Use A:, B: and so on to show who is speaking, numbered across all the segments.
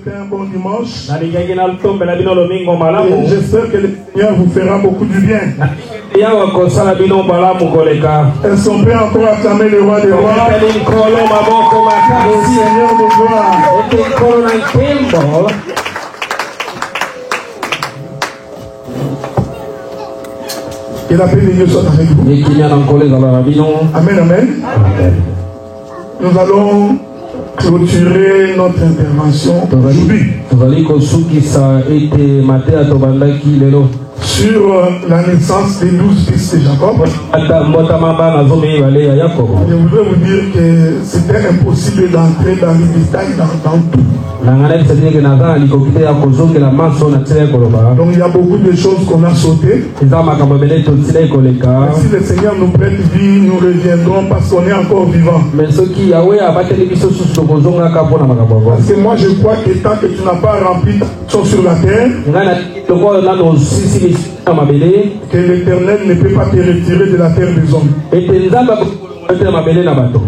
A: souhaiter un bon dimanche.
B: Et
A: j'espère que le Seigneur vous fera beaucoup du bien. Elles sont prêtes encore à acclamer le roi des rois. Le Seigneur de gloire. Que la paix de Dieu soit avec vous. Amen, amen. Nous allons clôturer notre intervention aujourd'hui sur la naissance des 12 fils de Jacob. Je voudrais vous dire que c'était impossible d'entrer dans les détails dans tout. Donc il y a beaucoup de choses qu'on a sautées. Si le Seigneur nous prête vie, nous reviendrons parce qu'on est encore vivant. Parce que moi je crois que tant que tu n'as pas rempli ta mission sur la terre, que l'Éternel ne peut pas te retirer de la terre des hommes.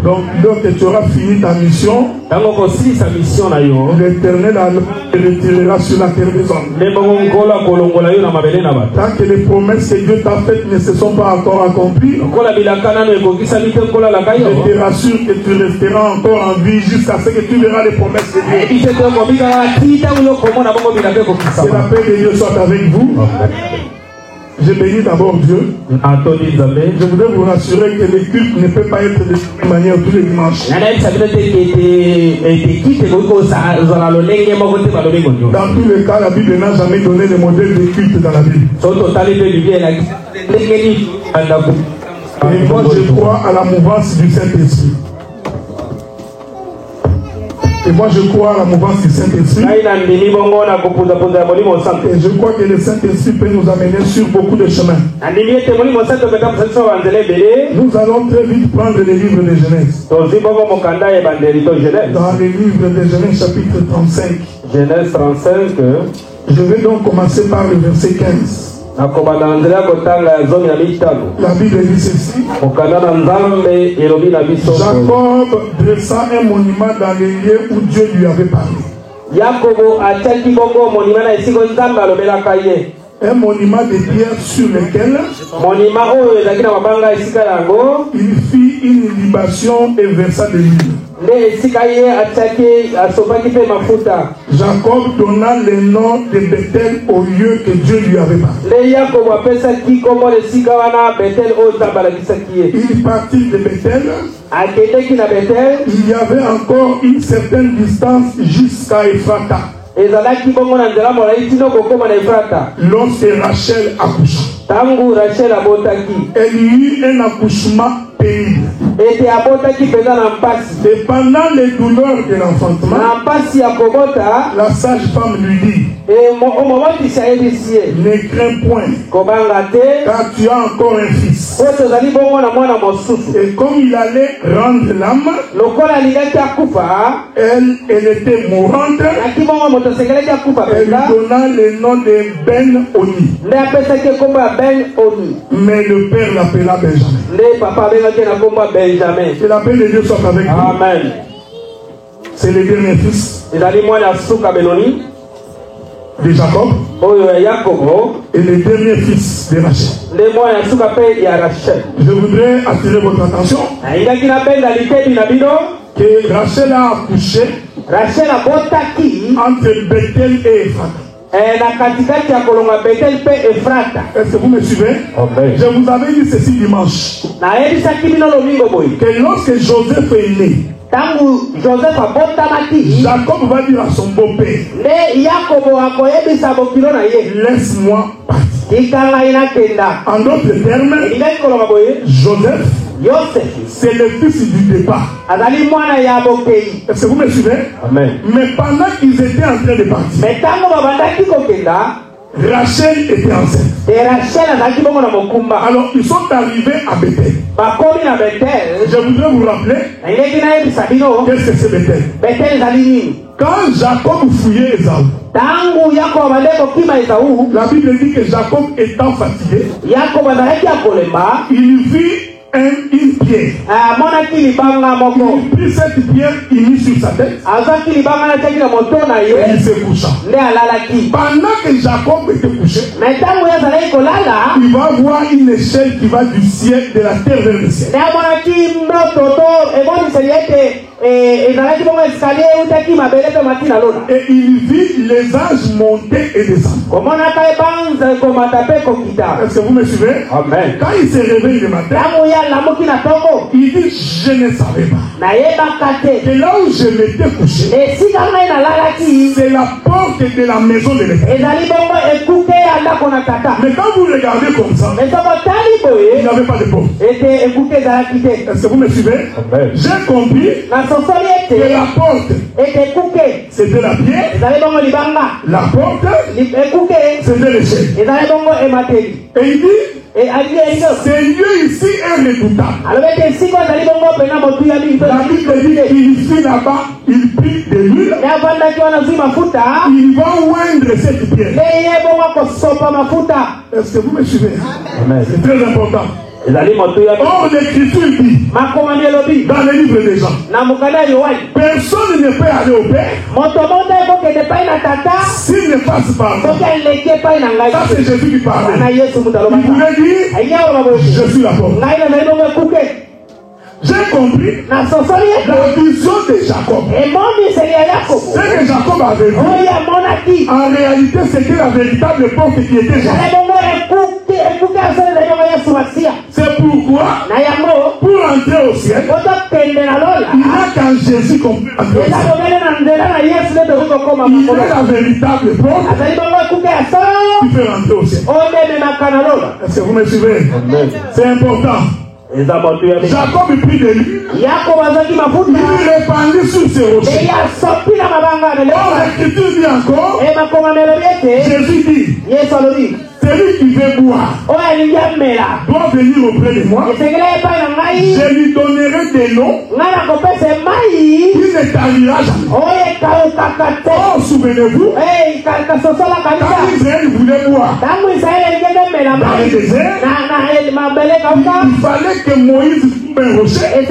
A: Donc, lorsque tu auras fini ta mission, l'Éternel te retirera sur la terre des hommes. Tant que les promesses que Dieu t'a faites ne se sont pas encore accomplies, je te rassure que tu resteras encore en vie jusqu'à ce que tu verras les promesses de Dieu. Que la paix de Dieu soit avec vous. Je bénis d'abord Dieu. Je voudrais vous rassurer que le culte ne peut pas être de cette manière tous les dimanches. Dans tous les cas, la Bible n'a jamais donné le modèle de culte dans la Bible. Et moi, je crois à la mouvance du Saint-Esprit. Et moi je crois à la mouvance du Saint-Esprit. Et je crois que le Saint-Esprit peut nous amener sur beaucoup de chemins. Nous allons très vite prendre les livres de Genèse. Dans les livres de Genèse chapitre 35.
B: Genèse 35.
A: Je vais donc commencer par le verset 15. La Bible dit ceci. Jacob dressa un monument dans les lieux où Dieu lui avait parlé. Un monument de pierre sur lequel il fit une libation et versa de l'huile. Jacob donna le nom de Bethel au lieu que Dieu lui avait parlé. Il partit de Bethel. Il y avait encore une certaine distance jusqu'à Ephrata. Lorsque Rachel accoucha, elle eut un accouchement pénible. Et pendant les douleurs de l'enfantement, la sage-femme lui dit: ne crains point, car tu as encore un fils. Et comme il allait rendre l'âme, elle était mourante. Elle lui donna le nom de Ben-Oni. Mais le père l'appela Benjamin. Que la paix de Dieu soit avec vous.
B: Amen.
A: C'est le dernier fils de Jacob et le dernier fils de Rachel. Je voudrais attirer votre attention que Rachel a accouché entre Bethel et Ephrata. Est-ce que vous me suivez? Je vous avais dit ceci dimanche, que lorsque Joseph est né, Jacob va dire à son beau-père: laisse-moi partir. En d'autres termes, Joseph, c'est le fils du départ. Est-ce que vous me suivez?
B: Amen.
A: Mais pendant qu'ils étaient en train de partir, Rachel était enceinte. Alors ils sont arrivés à Bethel. Je voudrais vous rappeler qu'est-ce que c'est Bethel. Quand Jacob fouillait Esaü, la Bible dit que Jacob étant fatigué, il vit une pierre. Il prit cette pierre, il mit sur sa tête. Et il se coucha. Pendant que Jacob était couché, il va voir une échelle qui va du ciel, de la terre vers le ciel. Et il vit les anges monter et descendre. Est-ce que vous me suivez? Amen. Quand il s'est réveillé le matin, il dit, je ne savais pas que là où je m'étais couché, c'est la porte de la maison de l'Éternel. Mais quand vous regardez comme ça, il n'y avait pas de porte. Est-ce que vous me suivez? Amen. J'ai compris que la porte, c'était la pierre. La porte, c'était l'échelle. Et il dit, ce lieu ici est redoutable. La Bible dit qu'il ici là-bas, il prit de l'huile. Il va oindre cette pierre. Est-ce que vous me suivez? C'est très important. Or, l'Écriture dit dans le livre des gens, personne ne peut aller au Père s'il ne passe par moi. Ça, c'est Jésus qui parlait. Il voulait dire, je suis la porte. J'ai compris la vision de Jacob. Ce que Jacob avait vu, en réalité, c'était la véritable porte qui était Jacob. C'est pourquoi, pour entrer au ciel, il n'y a qu'un Jésus qu'on peut entrer au ciel. Il est la véritable porte qui peut rentrer au ciel. Est-ce que vous me suivez? C'est important. Jacob prit de l'huile. Il répandit sur ses rochers. Or, l'Écriture dit encore, Jésus dit, celui qui veut boire doit venir auprès de moi. Je lui donnerai des noms qui ne tarira jamais. Oh, souvenez-vous, quand Israël voulait boire dans le désert, il fallait que Moïse trouve un rocher et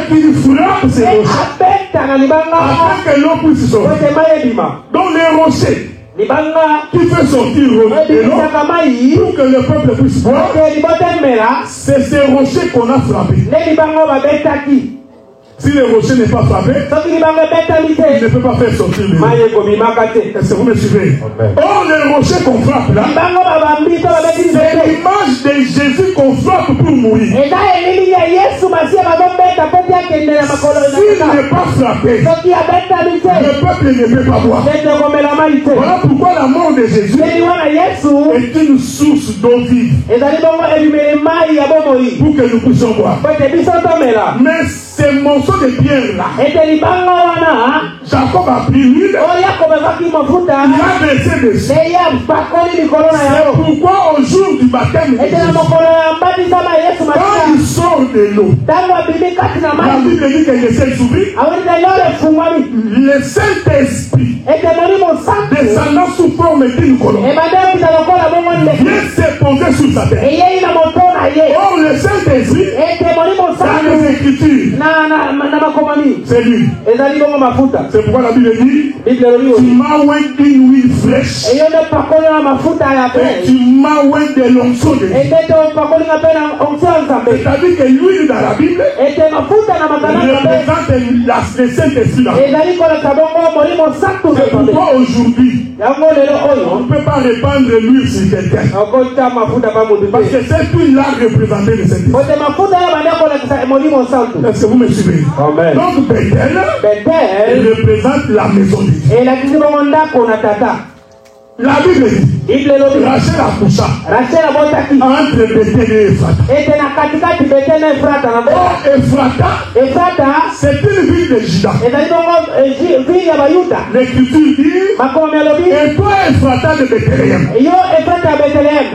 A: qu'il frappe ces rochers afin que l'eau puisse sortir. Donc les rochers qui fait sortir de l'eau pour que le peuple puisse boire, c'est ces rochers qu'on a frappés. Si le rocher n'est pas frappé, il ne peut pas faire sortir l'eau. Est-ce que vous me suivez? Or, le rocher qu'on frappe là, c'est l'image de Jésus qu'on frappe pour mourir. S'il n'est pas frappé, le peuple ne peut pas boire. Voilà pourquoi la mort de Jésus est une source d'eau vive pour que nous puissions boire. Mais ces morceaux de pierre là, Jacob a pris l'huile, il a versé dessus. C'est pourquoi au jour du baptême de Jésus, quand il sort de l'eau, la Bible dit que le ciel s'ouvrit, le Saint-Esprit descendant sous forme d'une colombe vient se poser sur sa tête. Or le Saint-Esprit, dans les Écritures, c'est lui. C'est pourquoi la Bible dit, tu m'as oint une huile fraîche et tu m'as oint de l'onction de Dieu. C'est-à-dire que l'huile dans la Bible représente le Saint-Esprit. C'est pourquoi aujourd'hui on ne peut pas répandre l'huile sur quelqu'un, parce que cette huile-là représente le Saint-Esprit. Est-ce que vous me suivez? Amen. Donc Bethel représente la maison de Dieu. La Bible dit, Rachel accoucha entre Bethel et Ephrata. Or, Ephrata, c'est une ville de Juda. L'Écriture dit, et toi Ephrata de Bethléem.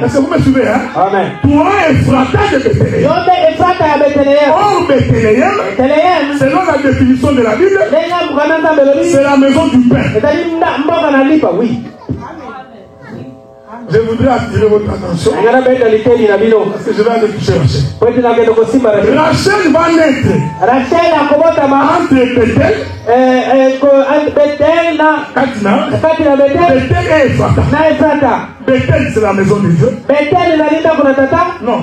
A: Est-ce que vous me suivez? Hein? Amen. Toi Ephrata de Bethléem. Or, Bethléem, selon la définition de la Bible, c'est la maison du pain. Je voudrais attirer votre attention. Parce que je vais aller toucher Rachel. Rachel va naître entre Bethel, Katina, Bethel et Ephrata. Bethel, c'est la maison de Dieu. Non,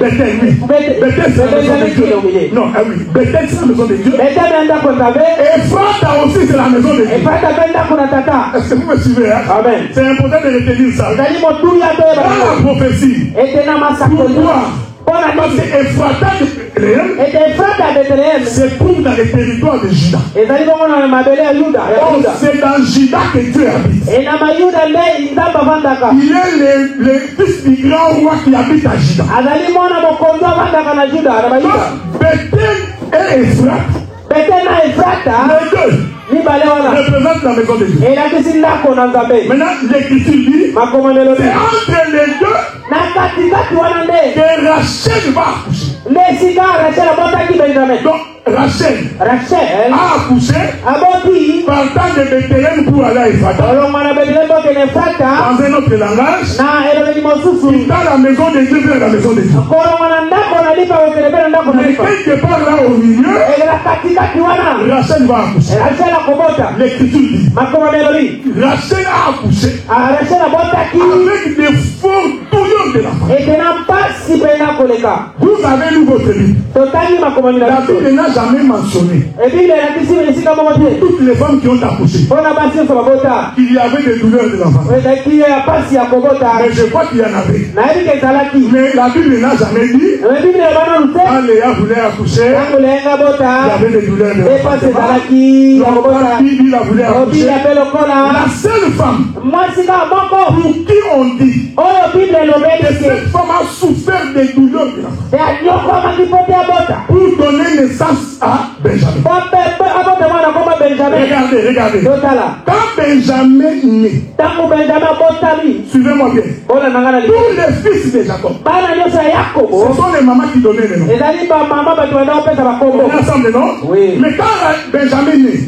A: Bethel, oui. Bethel, c'est la maison de Dieu. Non, oui. Bethel, c'est la maison de Dieu. Et Ephrata aussi, c'est la maison de Dieu. Est-ce que vous me suivez? Amen. C'est important de retenir ça. Dans la prophétie. Pourquoi? Parce que Ephrata de Bethléem se trouve dans le territoire de Juda. C'est dans Juda que Dieu habite. Il est le fils du grand roi qui habite à Juda. Bethel et Ephrata, les deux représente la maison de Dieu. Maintenant, l'écriture dit, c'est entre les deux que Rachel va accoucher. Donc, Rachel a accouché partant de Bethléem pour aller à Ephrata. Dans un autre langage, quitta la maison de Dieu vers la maison de Dieu. Mais quelque part là au milieu, Rachel va accoucher. L'écriture dit, Rachel a accouché avec des forts douillons de la femme. Vous avez lu votre livre. La Bible n'a jamais mentionné toutes les femmes qui ont accouché qu'il y avait des douleurs de l'enfant. Mais je crois qu'il y en avait. Mais la Bible n'a jamais dit quand Léa voulait accoucher, il y avait des douleurs de l'enfant. Il a voulu accoucher. La seule femme pour qui on dit que cette femme a souffert des douleurs de l'enfant pour donner naissance à Benjamin. Regardez. Quand Benjamin naît, suivez-moi bien, tous les fils de Jacob, ce sont les mamans qui donnaient les noms. On est ensemble, non? Oui. Mais quand Benjamin naît,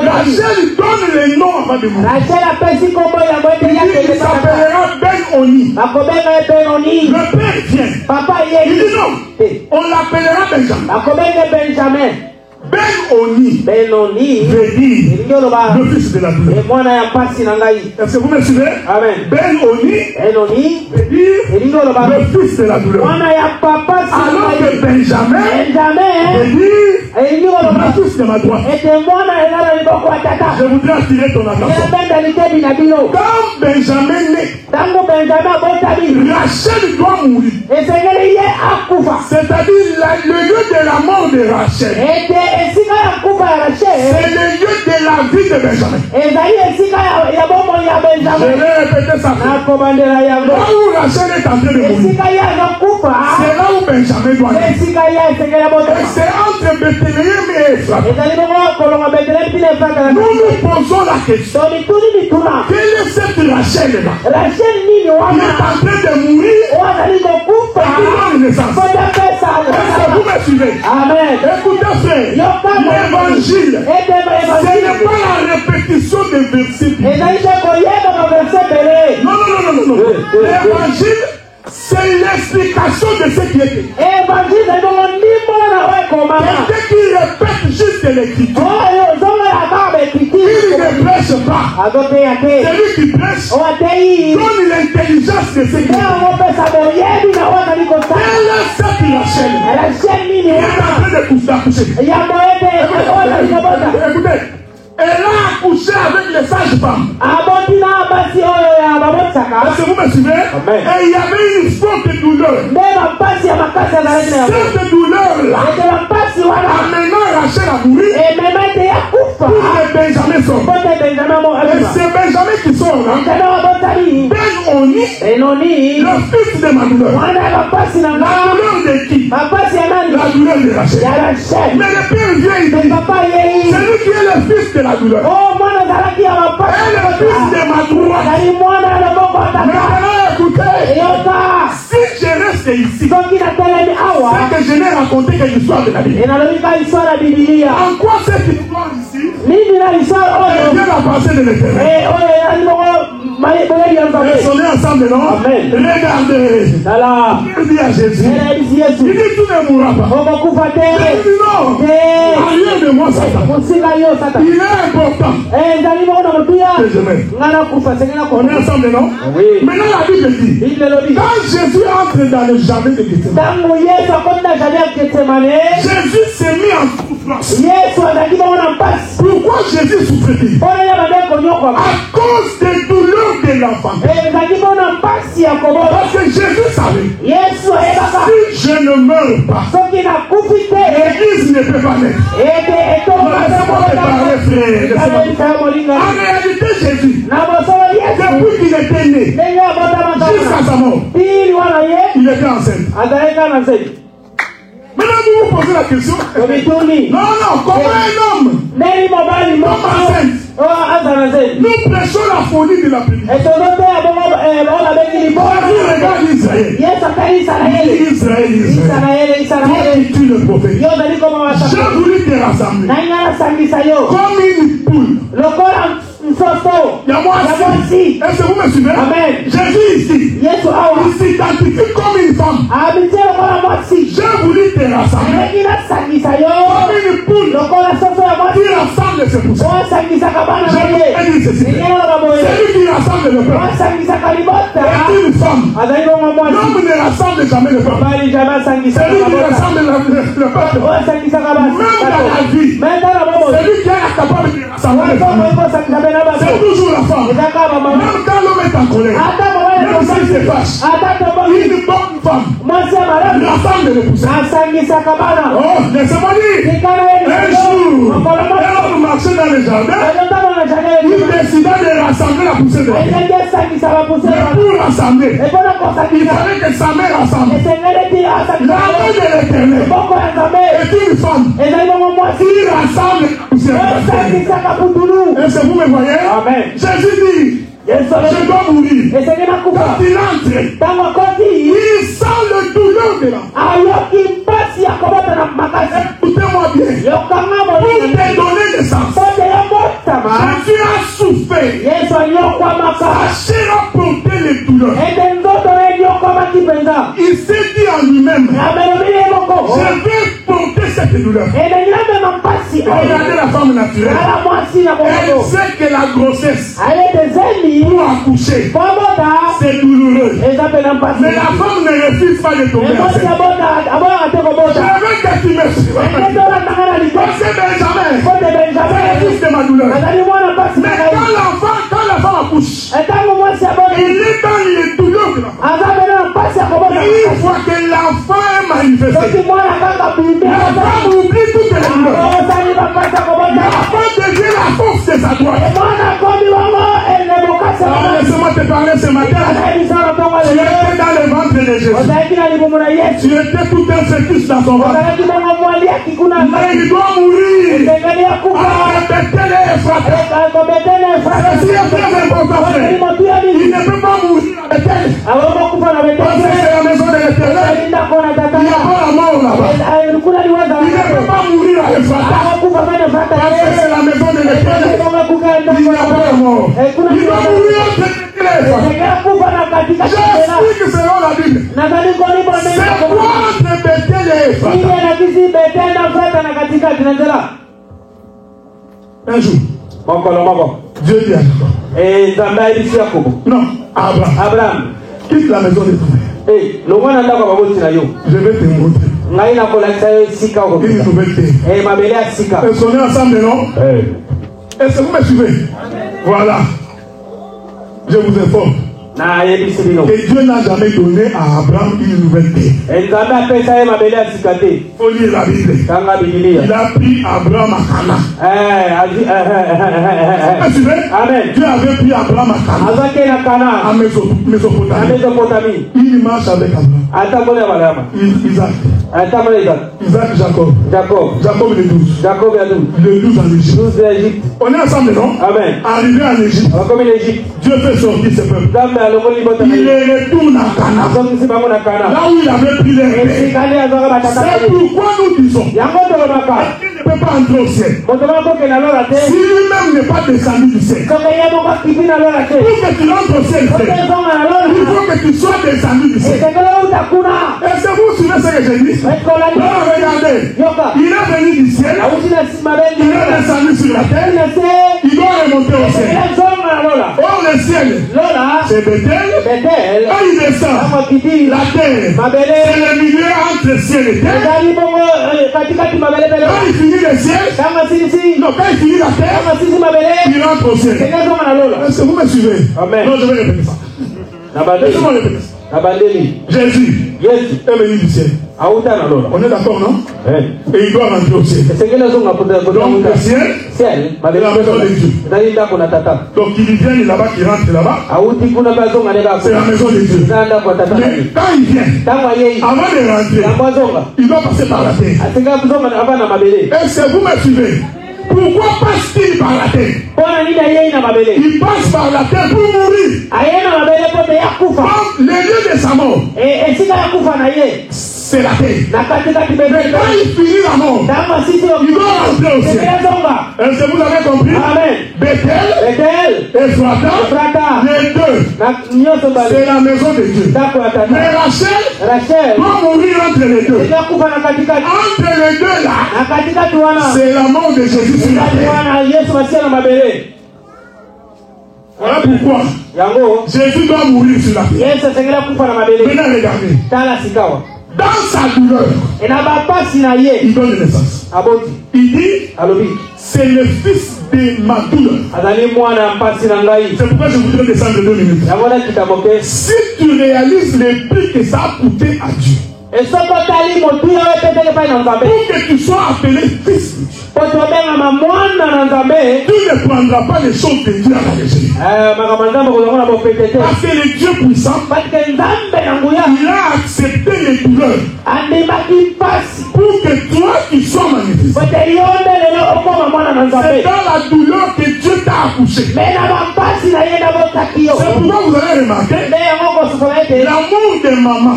A: Rachel donne les noms avant de mourir. Il s'appellera Ben-Oni. Le père vient. Il dit non. On l'appellera Benjamin. Ben-Oni veut dire le fils de la douleur. Est-ce que vous me suivez? Ben-Oni veut dire le fils de la douleur. Alors que Benjamin veut dire le fils de ma droite. Je voudrais attirer ton attention. Quand Benjamin naît, Rachel doit mourir. C'est-à-dire le lieu de la mort de Rachel. C'est le lieu de la vie de Benjamin. Je vais répéter ça. Là où Rachel est en train de mourir, c'est là où Benjamin doit naître. Et c'est entre Bethléem et Ephrata. Nous nous posons la question. Quelle est cette Rachel là qui est en train de mourir et qui doit une naissance? Est-ce que vous me suivez? Amen. Écoutez frère, l'évangile, ce n'est pas la répétition des versets. Non. L'évangile, c'est l'explication de ce qui est écrit. Quelqu'un qui répète juste l'écriture, il ne prêche pas. Celui qui prêche donne l'intelligence de ce qui est écrit. Quelle est cette Rachel qui est en train de accoucher? Écoutez, elle a accouché avec les sages-femmes. Est-ce que vous me suivez? Et il y avait une forte douleur. Cette douleur-là, amenant Rachel à mourir, pour que Benjamin sorte. Et c'est Benjamin qui sort. Ben-Oni, le fils de ma douleur. La douleur de qui? La douleur de Rachel. Mais le père vient, il dit, c'est lui qui est le fils de la douleur. Et le fils de ma droite. Maintenant, écoutez, si je reste ici, c'est que je n'ai raconté que l'histoire de la Bible. En quoi cette histoire ici devient la pensée de l'Éternel? Résonnez ensemble, non?
B: Amen.
A: Regardez. Il dit à Jésus. Il dit tu ne mourras pas. Jésus dit non. Rien de moi, Satan. Il est important. Que je m'aime. On est ensemble, non?
B: Oui.
A: Maintenant, la Bible dit. Quand Jésus entre dans le jardin de Gethsemane, Jésus s'est mis en souffrance. Pourquoi Jésus souffrait-il? À cause des douleurs de l'enfant. Parce que Jésus savait. Si je ne meurs pas, l'Église ne peut pas naître. Laissez-moi te parler, frère. En réalité, Jésus, depuis qu'il était né, jusqu'à sa mort, il était enceinte. Maintenant, vous vous posez la question. Non, comment un homme tombe enceinte? Nous prêchons la folie de la Bible. Regarde Israël. Israël. Toi qui tues le prophète. J'ai voulu te rassembler comme une poule. Il y a moi ici. Est-ce que vous me suivez? Amen. Jésus ici. Il s'identifie comme une femme. J'ai voulu te rassembler comme une poule qui rassemble ses poussins. Je vais dire ceci. Celui qui rassemble le peuple est une femme. L'homme ne rassemble jamais le peuple. Celui qui rassemble le peuple, même dans la vie, celui qui est capable de rassembler le peuple, c'est toujours la femme. Même quand l'homme est en colère, même s'il se fâche, une bonne femme rassemble les poussins. Oh, laissez-moi dire. Un jour, l'homme marchait dans le jardin, il décida de rassembler la poussée de la femme. Mais pour rassembler, il fallait que sa mère rassemble. La main de l'Éternel est une femme qui rassemble la poussée de la femme. Est-ce que vous me voyez? Amen. Jésus dit, je dois mourir. Quand il entre, il sent le douleur de l'enfant. Écoutez-moi bien. Pour te donner des sens, Jésus a souffert. Sa chair a porté les douleurs. Il s'est dit en lui-même, je vais porter cette douleur. Regardez la femme naturelle. Elle sait que la grossesse pour accoucher, c'est douloureux. Mais la femme ne refuse pas de tomber enceinte. Je veux que tu me suives. Parce que Benjamin, c'est le fils de ma douleur. Mais quand la femme accouche, il est dans les douleurs de l'enfant. Et une fois que l'enfant est manifesté, la femme oublie toutes les douleurs. L'enfant devient la force de sa droite. Laissez-moi te parler ce matin. Tu étais dans le ventre de Jésus. Tu étais tout un fœtus dans son ventre. Mais il doit mourir. Ceci est très important, frère. Il ne peut pas mourir à Bethel. Parce que c'est la maison de l'Éternel. Il n'y a pas la mort là-bas. Il ne peut pas mourir à Ephrata. Parce que c'est la maison de l'Éternel. Il n'y a pas la mort. Il doit mourir entre j'explique selon la Bible. C'est quoi entre Bethel et Ephrata? Un jour, Dieu dit à Jacob. Non, Abraham. Quitte la maison de ton père. Je vais te montrer une nouvelle terre. Est-ce qu'on est ensemble, non? Est-ce que vous me suivez? Voilà. Je vous informe que Dieu n'a jamais donné à Abraham une nouvelle terre. Il faut lire la Bible. Il a pris Abraham à Cana. Amen. Dieu avait pris Abraham à Cana, en Mésopotamie. Il marche avec Abraham. Isaac. Isaac, Jacob. Jacob le 12. Le 12 en Égypte. On est ensemble, non? Amen. Arrivé en Égypte. Dieu fait sortir ses peuples. Il les retourne à Canaan. Là où il avait pris les paix. C'est pourquoi nous disons qu'il ne peut pas entrer au ciel. Si lui-même n'est pas descendu du ciel. Pour que tu entres au ciel, il faut que tu sois descendu du ciel. Est-ce que vous suivez ce que je dis? Regardez, il est venu du ciel, il est descendu sur la terre, il doit remonter au ciel. Or le ciel, c'est Bethel. Quand il descend, la terre, c'est le milieu entre le ciel et terre. Quand il finit le ciel, non, quand il finit la terre, il rentre au ciel. Est-ce que vous me suivez? Amen. Non, je vais répéter ça. Laissez-moi répéter ça. Jésus est venu du ciel. On est d'accord, non? Et il doit rentrer au ciel. Donc le ciel, c'est la maison de Dieu. Donc il vient là-bas, qui rentre là-bas, c'est la maison de Dieu. Mais quand il vient, avant de rentrer, il doit passer par la terre. Est-ce que vous me suivez? Pourquoi passe-t-il par la terre? Il passe par la terre pour mourir. Donc, le lieu de sa mort, c'est la terre. Mais quand il finit la mort, il doit rentrer au ciel. Est-ce que vous avez compris? Bethel et Ephrata, les deux, c'est la maison de Dieu. Mais Rachel doit mourir entre les deux. Entre les deux là, c'est la mort de Jésus sur la terre. Voilà pourquoi Jésus doit mourir sur la terre. Maintenant regardez. Dans sa douleur, il donne naissance. Il dit, c'est le fils de ma douleur. C'est pourquoi je voudrais descendre de 2 minutes. Si tu réalises le prix que ça a coûté à Dieu, pour que tu sois appelé fils de Dieu, tu ne prendras pas les choses de Dieu à la légère. Parce que le Dieu puissant, il a accepté les douleurs pour que toi tu sois magnifié. C'est dans la douleur que Dieu t'a accouché. C'est pourquoi vous allez remarquer l'amour de maman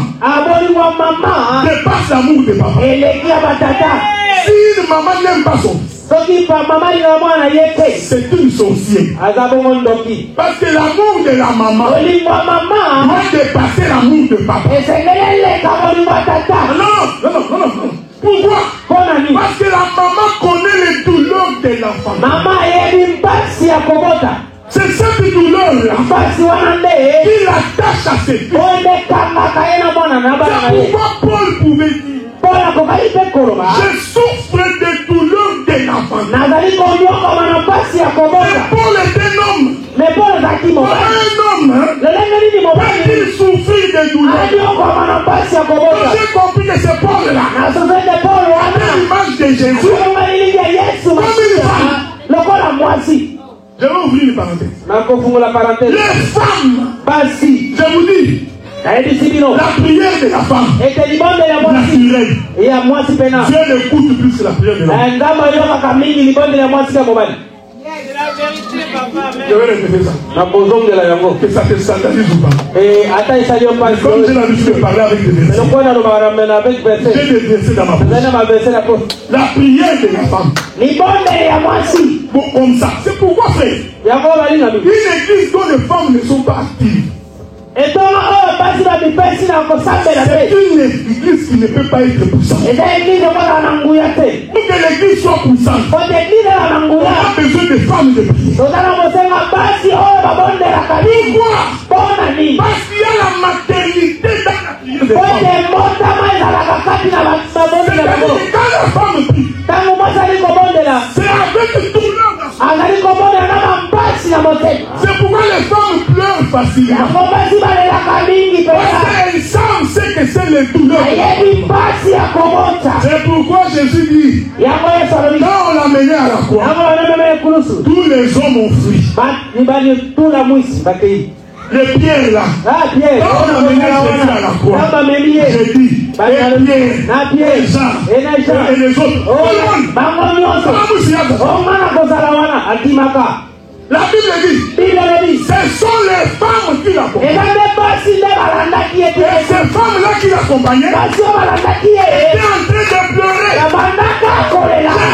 A: dépasse l'amour de papa. Si une maman n'aime pas son fils, c'est une sorcière. Parce que l'amour de la maman doit dépasser l'amour de papa. Non. Pourquoi? Parce que la maman connaît les douleurs de l'enfant. C'est cette douleur-là qui l'attache à ses filles. C'est pourquoi Paul pouvait dire, je souffre des douleurs de l'enfant. Paul est un homme. Un homme, peut-il souffrir des douleurs? J'ai compris que c'est Paul-là. L'image de Jésus. Comme une femme. Je vais ouvrir une parenthèse. Les femmes, je vous dis, la prière de la femme naturelle, Dieu n'écoute plus que la prière de l'homme. Je vais répéter ça. Que ça te scandalise ou pas. Comme j'ai l'habitude de parler avec des versets, j'ai des versets dans ma bouche. La prière de la femme. Bon, comme ça. C'est pourquoi, frère, une église dont les femmes ne sont pas actives, c'est une église qui ne peut pas être puissante. Pour que l'église soit puissante, on a besoin de femmes de prière. Pourquoi? Parce qu'il y a la maternité dans la prière des femmes. Quand la femme prie, c'est avec douleur dans son cœur. C'est pourquoi les femmes pleurent facilement. Parce qu'elles savent que c'est les douleurs. C'est pourquoi Jésus dit, quand on l'a mené à la croix, tous les hommes ont fui. Les pierres là.
B: Ah, Pierre.
A: Quand on a mené Jésus à la croix, j'ai dit, Pierre, et Jean, et les autres. La Bible dit, ce sont les femmes qui l'accompagnaient. Et ces femmes-là qui l'accompagnaient étaient en train de pleurer.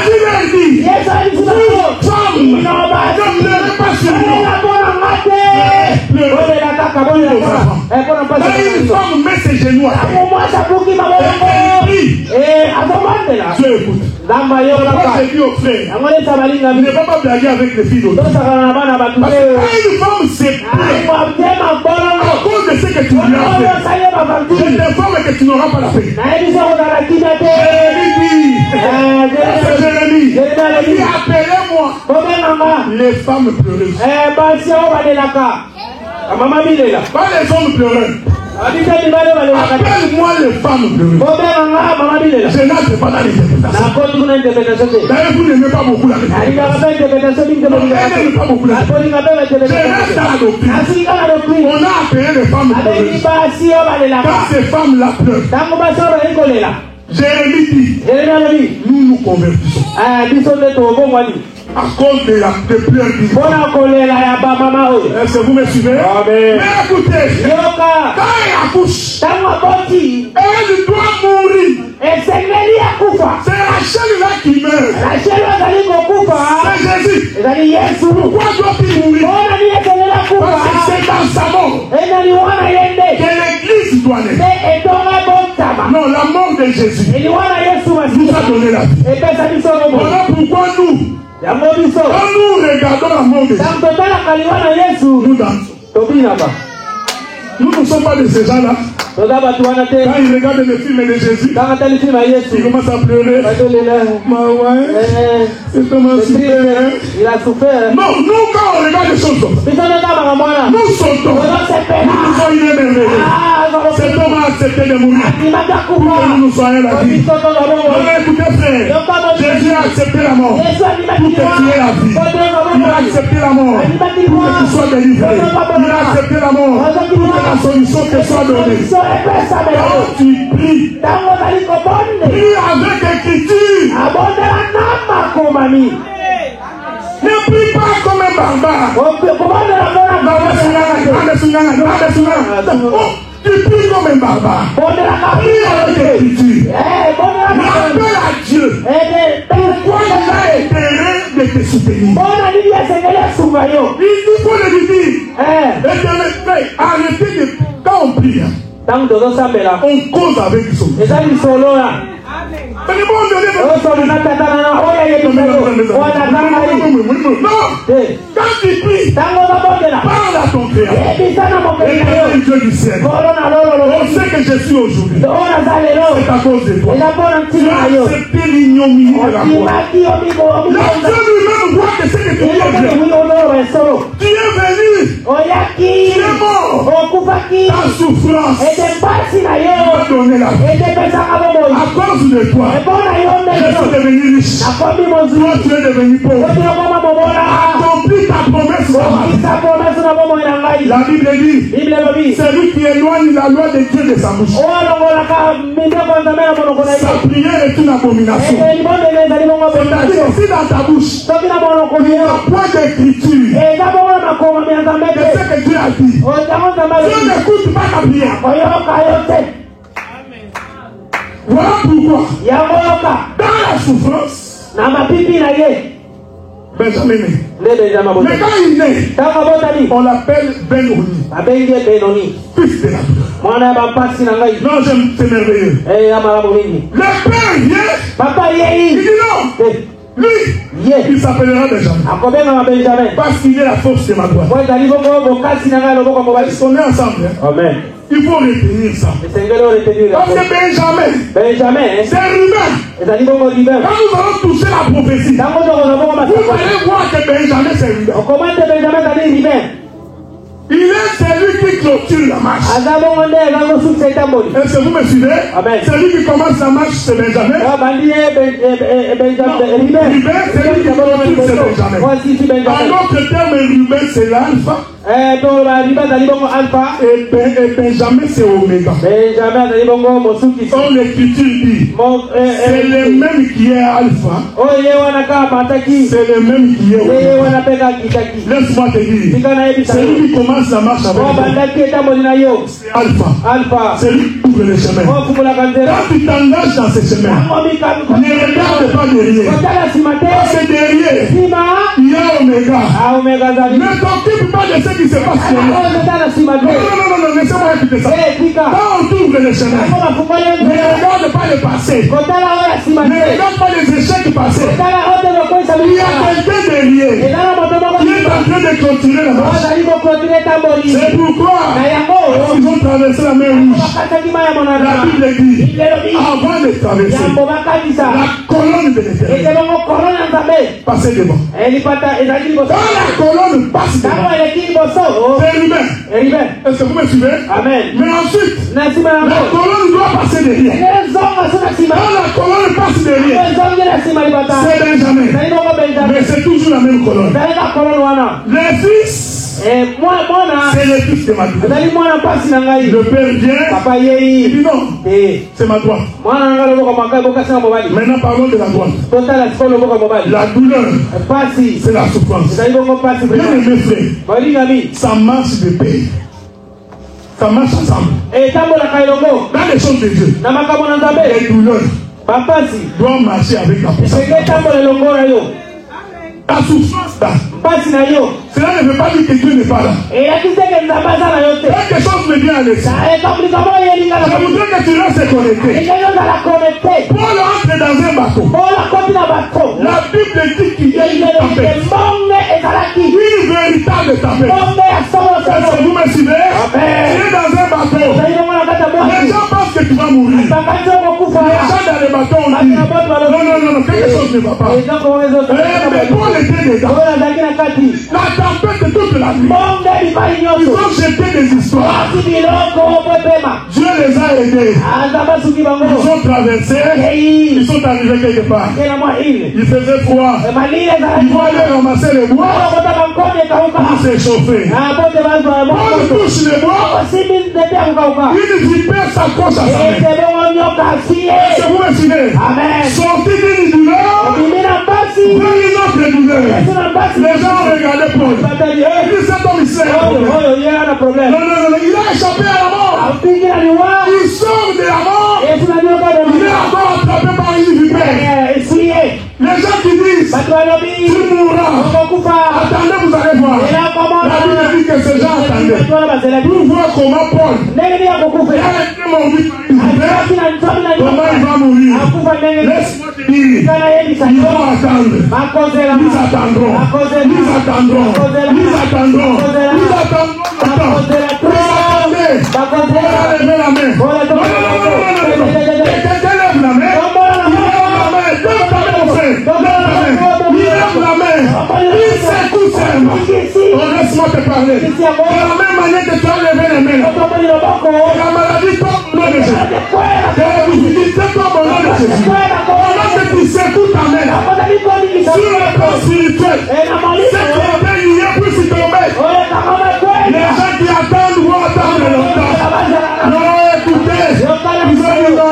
A: Jésus leur dit, vous, femmes, ne pleurez pas sur moi. Quand une femme met ses genoux à terre, Dieu écoute. Moi j'ai dit aux frères, ne va pas blaguer avec les filles d'autres. Parce que quand une femme se plaît à cause de ce que tu lui as fait, je t'informe que tu n'auras pas la paix. Jérémie, appelez-moi les femmes pleureuses. Pas les hommes pleureux. Appelle-moi les femmes pleureuses. Je n'entre pas dans l'interprétation. D'ailleurs, vous n'aimez pas beaucoup la réponse. Je reste dans la doctrine. On a appelé les femmes pleureuses. Quand ces femmes-là pleurent, Jérémie dit, nous nous convertissons. À cause de la pleurs du est-ce que vous me suivez? Mais écoutez, quand elle accouche, elle doit mourir. C'est Rachel là qui meurt. C'est Jésus. Pourquoi doit-il mourir? Parce que c'est dans sa mort que l'église doit naître. Non, la mort de Jésus nous a donné la vie. Voilà pourquoi nous, quand nous regardons la mort de Jésus, nous dansons. Nous ne sommes pas de ces gens-là. Quand ils regardent le film de Jésus, ils commencent à pleurer. C'est tellement super. Il a souffert. Non, nous, quand on regarde les choses, nous sautons. Nous disons, il est merveilleux. Cet homme a accepté de mourir pour que nous nous soyons la vie. Écoutez, frère, Jésus a accepté la mort pour que tu aies la vie. Il a accepté la mort pour que tu sois délivré. Il a accepté la mort pour que la solution te soit donnée. Quand tu pries, prie avec écriture. Ne prie pas comme un barbare. Tu pries comme un barbare. Prie avec écriture. Rappelle à Dieu pourquoi il a intérêt de te soutenir. Il faut le dire. Arrêtez de... Quand on prie, on cause avec son. Mais bon, quand tu pries, parle à ton créateur. Et Dieu du ciel. On sait que je suis aujourd'hui. C'est à cause de toi. Tu as accepté l'ignominie de la croix. Dieu lui-même voit que c'est que tu es venu. Tu es venu. Tu es mort. Ta souffrance. Tu m'as donné la vie. À cause de toi, je suis devenu riche. Toi, tu es devenu pauvre. Accomplis ta promesse. La Bible dit, c'est lui qui éloigne la loi de Dieu de sa bouche. Sa prière est une abomination. C'est-à-dire, si dans ta bouche, il n'y a point d'écriture de ce que Dieu a dit, Dieu n'écoute pas ta prière. Voilà pourquoi, dans la souffrance, Benjamin est. Mais quand il naît, on l'appelle Benoni. Fils de la douleur. Non, c'est merveilleux. Le père vient. Il dit non. Lui, il s'appellera Benjamin. Parce qu'il est la force de ma droite. Ils sont nés ensemble. Amen. Il faut retenir ça. Parce que Benjamin, c'est Ruben. Quand nous allons toucher la prophétie, vous allez voir que Benjamin, c'est Ruben. Il est celui qui clôture la marche. Est-ce que vous me suivez? Celui qui commence la marche, c'est Benjamin. Ruben, c'est lui qui clôture, c'est Benjamin. En d'autres termes, Ruben, c'est l'alpha Et Benjamin c'est Oméga. Quand l'écriture dit c'est le même qui est Alpha, c'est le même qui est Oméga. Laisse-moi te dire, celui qui commence la marche avec toi, c'est Alpha. C'est lui qui ouvre le chemin. Quand tu t'engages dans ce chemin, ne regarde pas derrière. Parce que derrière, il y a Oméga. Ne t'occupe pas de ce qui se passe derrière. Non, laissez-moi écouter ça. Quand on ouvre le chemin, ne regarde pas le passé. Ne regarde pas les échecs passés. Il y a quelqu'un derrière qui est en train de continuer la marche. C'est pourquoi ils ont traversé la mer Rouge. La Bible dit, avant de traverser, la colonne de l'Éternel passait devant. Quand la colonne passe devant, c'est humain. Est-ce que vous me suivez? Amen. Mais ensuite, la colonne doit passer derrière. Quand la colonne passe derrière, c'est Benjamin. Mais c'est toujours la même colonne. Les fils, c'est le fils de ma droite. Le père vient, il dit non, c'est ma droite. Maintenant parlons de la droite. La douleur, c'est la souffrance. Bien aimé frère, ça marche de paix. Ça marche ensemble. Dans les choses de Dieu, les douleurs doivent marcher avec la puissance. La souffrance là, cela ne veut pas dire que Dieu n'est pas là. Quelque chose me vient à l'esprit. Je voudrais que tu restes connecté. Paul entre dans un bateau. La Bible dit qu'il y a une tempête. Une véritable tempête. Est-ce que vous me suivez? Tu es dans un bateau. Les gens pensent que tu vas mourir. Les gens dans le bateau ont dit non, quelque chose ne va pas. Mais Paul était dedans. La tempête toute la nuit. Ils ont jeté des histoires. Dieu les a aidés. Ils ont traversé. Ils sont arrivés quelque part. Il faisait froid. Ils vont aller ramasser les bois pour s'échauffer. Paul touche les bois. Une vipère s'accroche à sa main. Est-ce que vous me suivez? Sorti d'une douleur vers une autre douleur. Les gens regardaient Paul. Il dit cet homme ici. Non, il a échappé à la mort. Il sort de la mort. Il est encore attrapé par une vipère. Les gens qui disent tu mourras. Attendez, vous allez voir. La Bible dit que ces gens attendaient pour voir comment Paul a été mordu. Comment il va mourir? Laisse-moi te dire, ils vont attendre. Nous attendrons. Levez la main. Quelqu'un lève la main. Il secoue seulement. Laisse-moi te parler. De la même manière que tu as levé les mains, la maladie tombe au nom de Jésus. La difficulté tombe au nom de Jésus. Pendant que tu secoues ta main sur le plan spirituel, cette montagne puisse tomber. Les gens qui attendent vont attendre longtemps. Non, écoutez, vous allez non.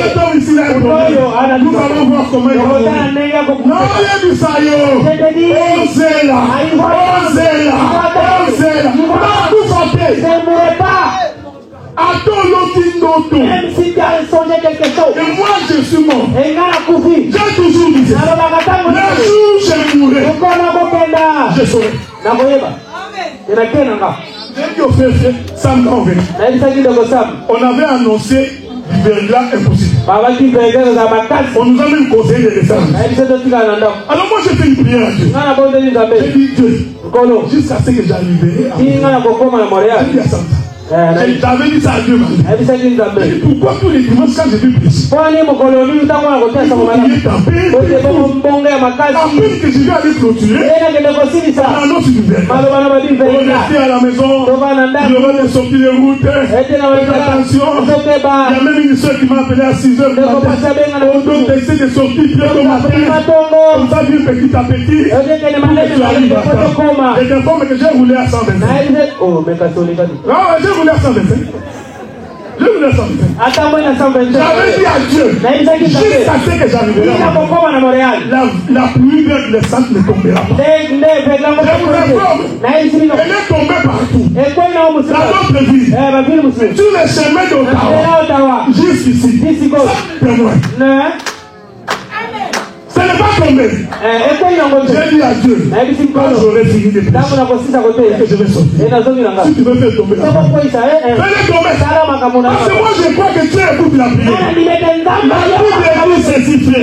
A: Cet homme ici là est problème. Nous allons voir comment il va mourir. Non, il y a du saillot. Osez-la. Même si tu as songé quelque chose. Et moi je suis mort. J'ai toujours dit ça. Le jour où je mourrai, je saurai. J'ai dit au frère Sam quand on venait. On avait annoncé du verglas impossible. On nous a même conseillé de descendre. Alors moi j'ai fait une prière à Dieu. J'ai dit Dieu, jusqu'à ce que j'arriverai à Montréal. J'ai dit à Santa, J'avais dit ça à Dieu. Pourquoi tous les dimanches quand je vais prêcher? Il est tapé que je vais aller clôturer. Non, s'il vous plaît. On est à la maison. Il y aura des sorties de route. Faites attention. Il y a même une soeur qui m'a appelé à 6h du matin. On doit essayer de sortir bien au matin. Comme ça, vient petit à petit. Tu arrives à temps. Je t'informe que j'ai roulé à 125. Non, j'ai roulé à 125. Je vous laisse en j'avais dit à Dieu, jusqu'à ce que j'arriverai là, la pluie verglaçante ne tombera pas. Je vous informe, elle est tombée partout. Dans notre ville, sur les chemins d'Ottawa, jusqu'ici, ça témoin. Ce n'est pas tombé. J'ai dit à Dieu, quand j'aurai fini de prêcher, que je vais sortir. Si tu veux faire tomber la femme, fais-le tomber. Parce que moi je crois que Dieu écoute la prière. La Bible dit ceci, frère.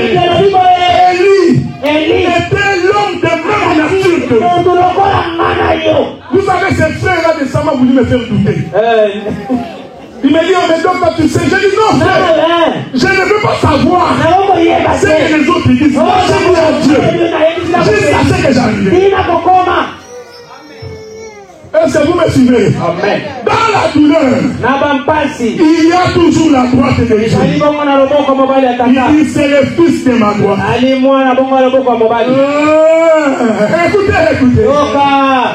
A: Élie était l'homme de même nature que vous savez, ces frères-là de Sama voulu me faire douter. Il m'a dit, oh, mais donc, tu sais, j'ai dit non, frère, je ne veux pas savoir ce que les autres disent. Moi, j'ai dit à Dieu, jusqu'à ce que j'arrive. Est-ce que vous me suivez? Amen. Dans la douleur, il y a toujours la droite de Dieu. Il dit, c'est le fils de ma droite. Écoutez.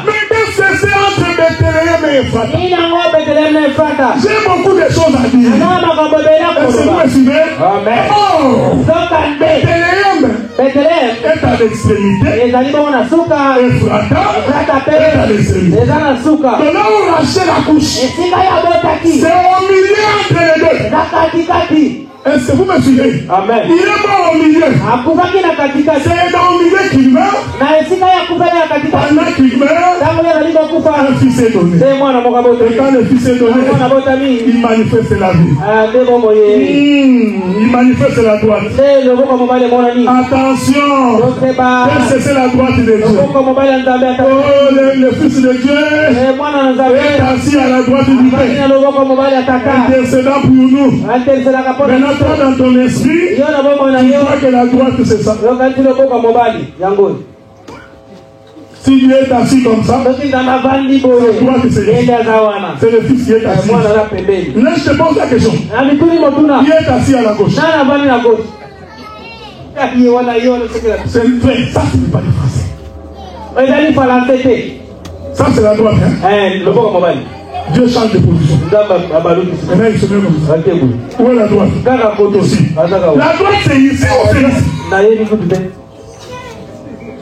A: Mais c'est entre Bethléem et Ephrata. J'ai beaucoup de choses à dire. Est-ce que vous me suivez? Amen. Oh, Bethléem est à l'extrémité. Ephrata est à l'extrémité. Donc là où Rachel accouche, c'est au milieu entre les deux. Est-ce que vous me suivez? Amen. Il est mort au milieu. C'est dans le milieu qu'il meurt. Pendant qu'il meurt, un fils est donné. Et quand le fils est donné, il manifeste la vie. Il manifeste la droite. Attention. C'est la droite de Dieu. Oh, le fils de Dieu est assis à la droite du Père, intercédant pour nous. Maintenant, toi, dans ton esprit, tu crois que la droite c'est ça. Si Dieu est assis comme ça, c'est droite c'est le fils qui est assis. Là, je te pose la question. Qui est assis à la gauche? C'est le vrai. Ça, ce n'est pas du français. Ça, c'est la droite. Hein? Dieu change de position. Maintenant, il se met comme ça. Où est la droite? Aussi. La droite, c'est ici ou c'est ici?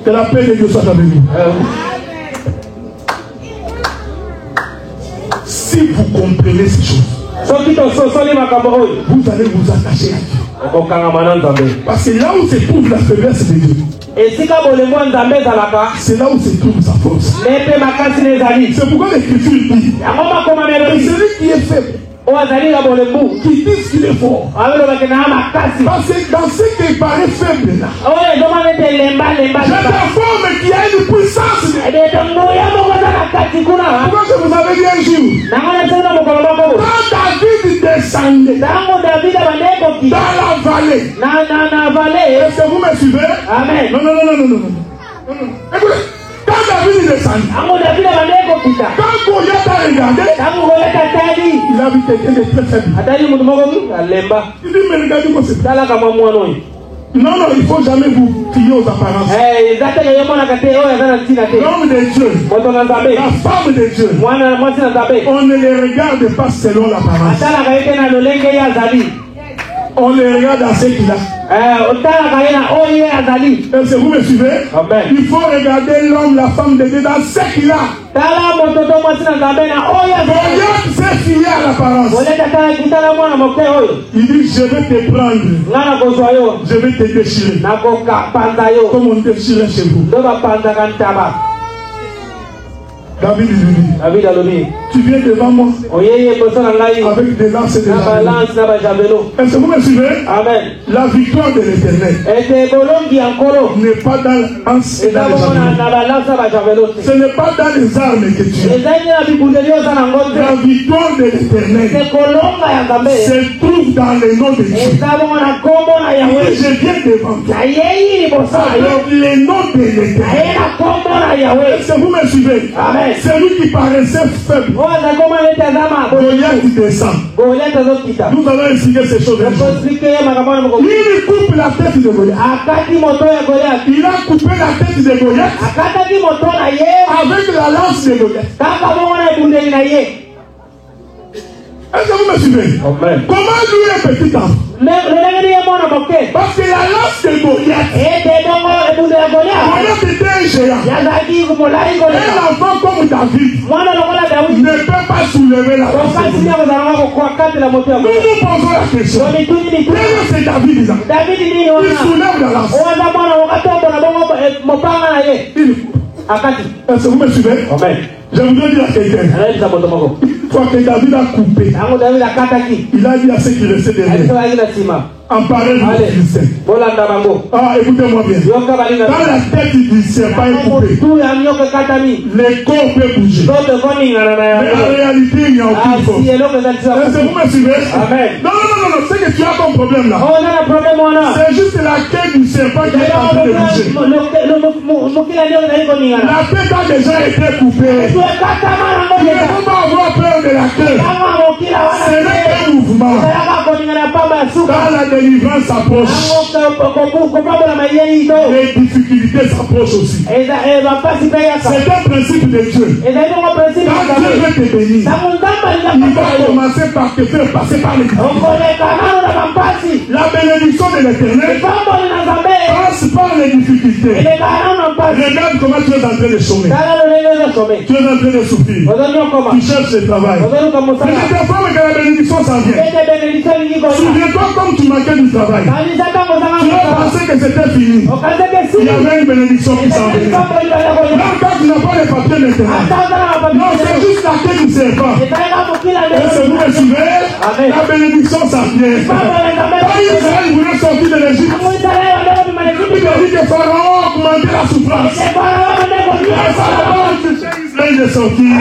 A: Que la paix de Dieu soit avec vous. Si vous comprenez ces choses, vous allez vous attacher à Dieu. Parce que là où se trouve la faiblesse de Dieu, c'est là où se trouve sa force. C'est pourquoi l'Écriture dit que celui qui est faible, qui disent qu'il est fort. Parce que dans ce qui paraît faible là, je t'informe qu'il y a une puissance. Pourquoi je vous avais dit un jour, quand David descendait dans la vallée, est-ce que vous me suivez? Amen. Non. Écoutez, quand David descendait, quand Goliath a regardé, il a vu quelqu'un de très faible. Il dit, mais regardez-moi c'est ça. Non, il ne faut jamais vous fier aux apparences. L'homme de Dieu, la femme de Dieu, on ne les regarde pas selon l'apparence. On les regarde à ce qu'il a. Est-ce que vous me suivez? Amen. Il faut regarder l'homme, la femme de Dieu dans ce qu'il a. Goliath s'est fié à l'apparence. Il dit, je vais te prendre. Je vais te déchirer. Comme on déchirait chez vous. David lui dit, tu viens devant moi avec des lances et des javelots. Est-ce que vous me suivez? Amen. La victoire de l'Éternel n'est pas dans les lances et dans les javelots. Ce n'est pas dans les armes que tu es. La victoire de l'Éternel se trouve dans le nom de Dieu. Je viens devant toi avec le nom de l'Éternel. Est-ce que vous me suivez? Amen. Celui qui paraissait faible, Goliath descend. Nous allons expliquer ces choses. Il coupe la tête de Goliath. Il a coupé la tête de Goliath avec la lance de Goliath. Est-ce que vous me suivez? Amen. Comment lui est petit enfant? Parce que la lance de Goliath, Goliath était un géant. Un enfant comme David ne peut pas soulever la lance de Goliath. Nous nous posons la question. C'est David. Il soulève la lance. Est-ce que vous me suivez? Amen. Je voudrais dire à quelqu'un, une fois que David a coupé, il a dit à ceux qui restaient derrière, emparez-vous des Philistins. Ah, écoutez-moi bien. Quand la tête du serpent est coupée, les corps peuvent bouger. Mais en réalité, il n'y a aucune force. Est-ce que vous me suivez? Amen. Non, c'est que tu as ton problème là. C'est juste la queue du serpent qui est en train de bouger. La tête a déjà été coupée. Tu ne peux pas avoir peur de la queue. Ce n'est qu'un mouvement. Quand la délivrance s'approche, les difficultés s'approchent aussi. C'est un principe de Dieu. Quand Dieu veut te bénir, il va commencer par te faire passer par les difficultés. La bénédiction de l'Éternel passe par les difficultés. Regarde comment tu es en train de chômer. Tu es en train de souffrir. Tu cherches le travail. Mais je t'informe que la bénédiction s'en vient. Souviens-toi comme tu manquais du travail. Tu as pensé que c'était fini. Il y avait une bénédiction qui s'en venait. Là, quand tu n'as pas les papiers maintenant. Non, c'est juste la queue du serpent. Est-ce que vous me suivez? La bénédiction s'en vient. Quand Israël voulait sortir de l'Égypte, il a dit que Pharaon a augmenté la souffrance. Pharaon Israël de sortir.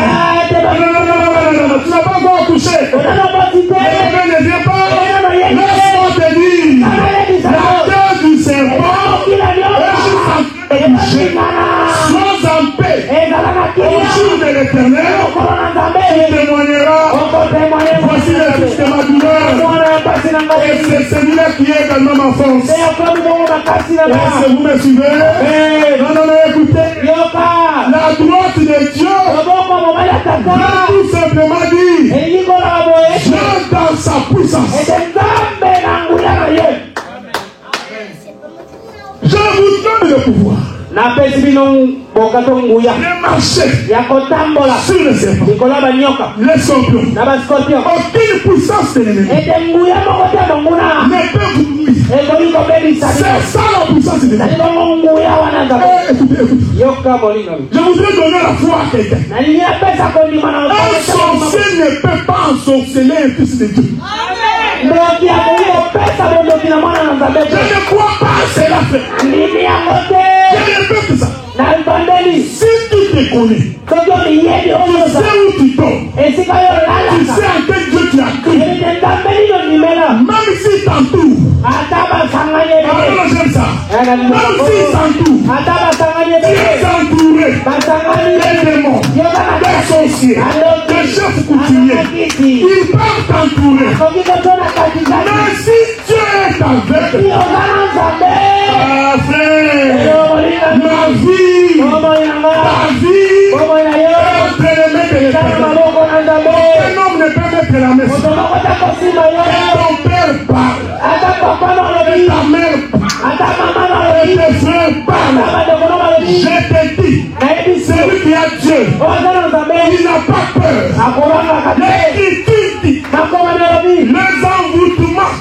A: Non, tu n'as pas encore touché. Le ne vient pas. Laisse-moi te dire, la queue du serpent est juste en train de bouger. Sois en paix. Au jour de l'Éternel, tu témoigneras. Voici le fils de ma douleur. Et c'est celui-là qui est également ma force. Est-ce que vous me suivez? Non, écoutez. La droite de Dieu vient tout simplement dire, Dieu dans sa puissance. Je vous donne le pouvoir de marcher sur les serpents, les scorpions. Aucune puissance de l'ennemi ne peut vous nuire. C'est ça la puissance de l'ennemi. Écoutez. Je voudrais donner la foi à quelqu'un. Un sorcier ne peut pas ensorceler un fils de Dieu. Je ne crois pas à cela fait. Je répète ça. Si tu te connais, tu sais où tu tombes, tu sais en quel Dieu tu as cru, même si t'entoure, j'aime ça, même si t'entoure, tu es entouré des démons, des sorciers, des chefs coutumiers, ils peuvent t'entourer, mais si Dieu est avec, ma vie, ta vie, est entre les mains de l'Éternel. Un homme ne peut mettre la main sur. Et ton père parle. Et ta mère parle. Et tes frères parlent. Je te dis, celui qui a Dieu, il n'a pas peur. L'Écriture dit, les envoûtements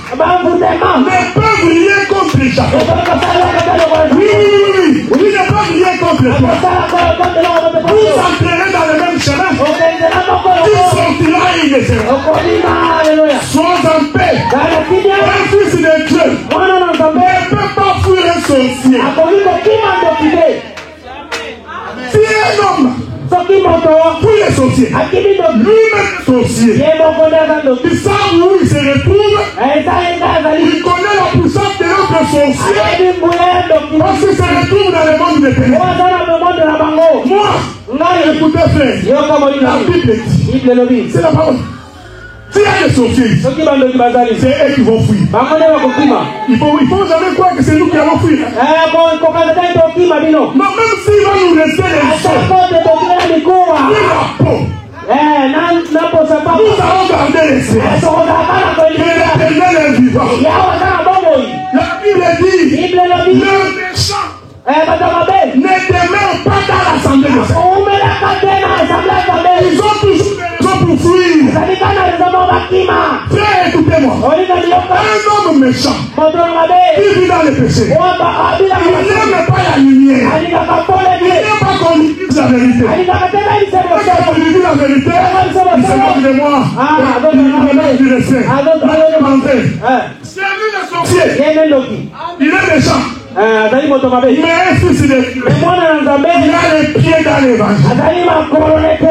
A: ne peuvent rien contre les gens. Oui, il ne peut rien contre toi. Vous entrerez dans le même Sois en paix. Un fils de Dieu ne peut pas fuir un sorcier. Si un homme fuit les sorciers, lui-même sorcier, il sait où il se retrouve, il connaît la puissance de l'autre sorcier, parce qu'il se retrouve dans le monde des ténèbres. Moi, écoutez frère, la Bible dit, c'est la parole. S'il y a des sorciers, c'est eux qui vont fuir. Il faut jamais croire que c'est nous qui allons fuir. Non, même s'il va nous laisser les choses, nous allons garder les séances. Que l'Éternel est vivant. La Bible dit, le méchant ne demeure pas dans l'assemblée de Satan. Ils ont toujours des raisons pour fuir. Frère, écoutez-moi. Un homme méchant qui vit dans le péché, il n'aime pas la lumière. Il n'aime pas qu'on lui dise la vérité. Quand on lui dit la vérité, il se moque de moi. Il me met du respect. C'est lui le sorcier. Il est méchant. Mais un fils de Dieu, il a les pieds dans l'évangile.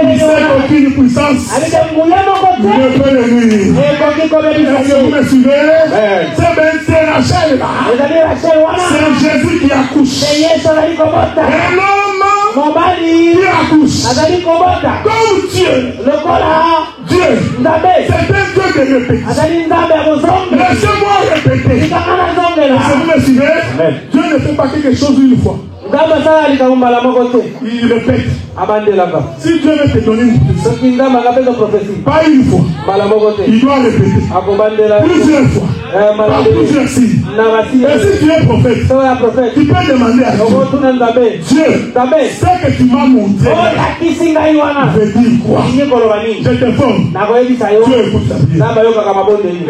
A: Il sait qu'aucune puissance ne peut le nuire. Est-ce que vous me suivez? C'est Rachel là. C'est Jésus qui accouche. Un homme qui accouche. Comme Dieu. Dieu. C'est un Dieu de répétition. Laissez-moi répéter. Est-ce que vous me suivez? Dieu ne fait pas quelque chose une fois. Il répète. Si Dieu veut te donner une prophétie, pas une fois, il doit répéter plusieurs fois, par plusieurs signes. Et si tu es prophète, tu peux demander à Dieu, Dieu, ce que tu m'as montré, je veux dire quoi? Je te forme. Dieu écoute ta prière.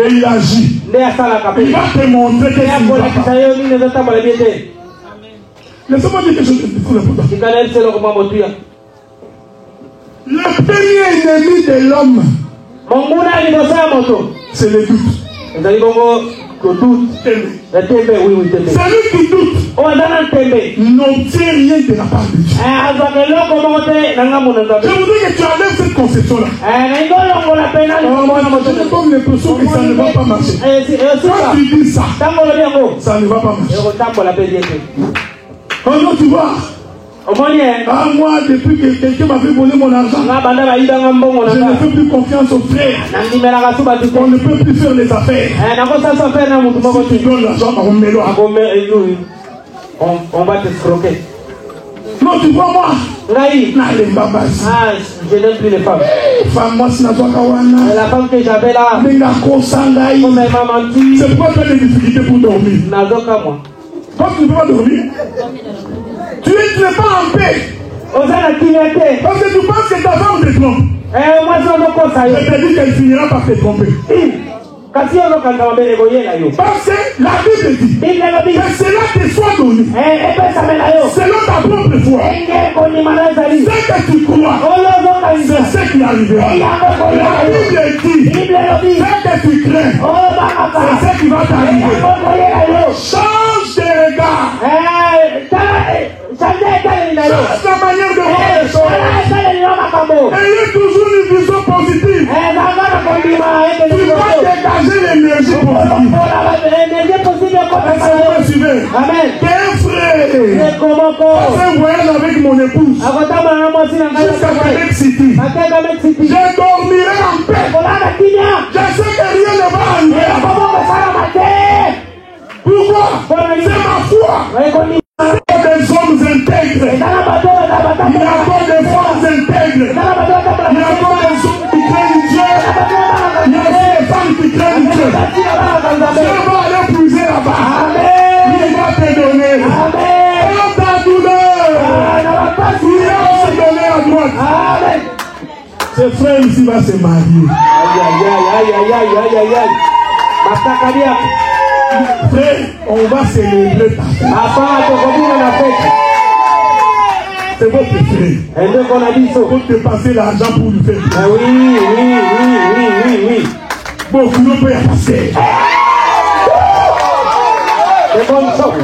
A: Et il agit. Il va te montrer que tu vas pas. Laissez-moi dire quelque chose de plus important. Le premier ennemi de l'homme, c'est le doute. Celui qui doute n'obtient rien de la part de Dieu. Je voudrais que tu enlèves cette conception-là. Comme l'impression que ça ne va pas marcher. Quand tu dis ça, ça ne va pas marcher. Oh non, tu vois. Moi, depuis que quelqu'un m'avait volé mon argent, je ne fais plus confiance aux frères. On ne peut plus faire les affaires. Si tu donnes l'argent, on va te escroquer. Non, tu vois moi. Je n'aime plus les femmes. La femme que j'avais là, elle m'a menti. C'est pourquoi tu as des difficultés pour dormir. Quand tu ne peux pas dormir, tu n'es pas en paix. Parce que tu penses que ta femme te trompe. Je te dis qu'elle finira par te tromper. Parce que la Bible dit que cela te soit donné selon ta propre foi. Ce que tu crois, c'est ce qui arrivera. La Bible dit ce que tu crains, c'est ce qui va t'arriver. Change de regard. Change la manière de voir les choses. Ayez toujours une vision positive. Tu vas dégager l'énergie positive. Est-ce que vous me suivez? Qu'un frère fait un voyage avec mon épouse jusqu'à Québec City. Je dormirai en paix. Je sais que rien ne va arriver. Pourquoi? C'est ma foi. Il y a des hommes intègres. Il y a encore des femmes intègres. Il y a encore des hommes qui craignent Dieu. Il y a aussi des femmes qui craignent Dieu. Dieu va aller puiser là-bas. Il va te donner. Dans ta douleur, il va se donner à droite. Ce frère ici va se marier. Frère, on va célébrer ta fête. C'est votre frère. Il faut te passer l'argent pour lui faire.
B: Oui.
A: oui.
B: Beaucoup ne peuvent pas passer.
A: C'est bonne chose.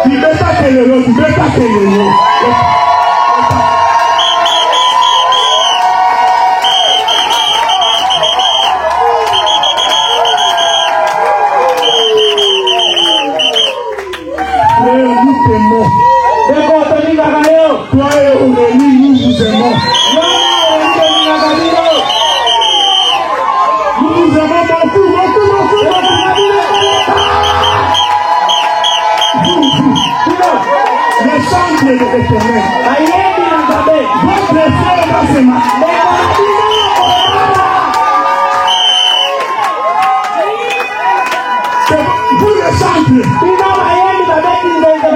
B: Tu bêta que le tu bêta que le nous t'aimons. Toi et Aurélie, nous vous aimons. Nous vous aimons beaucoup. Le centre de l'éternel. Votre frère va se marier. Vous le centre.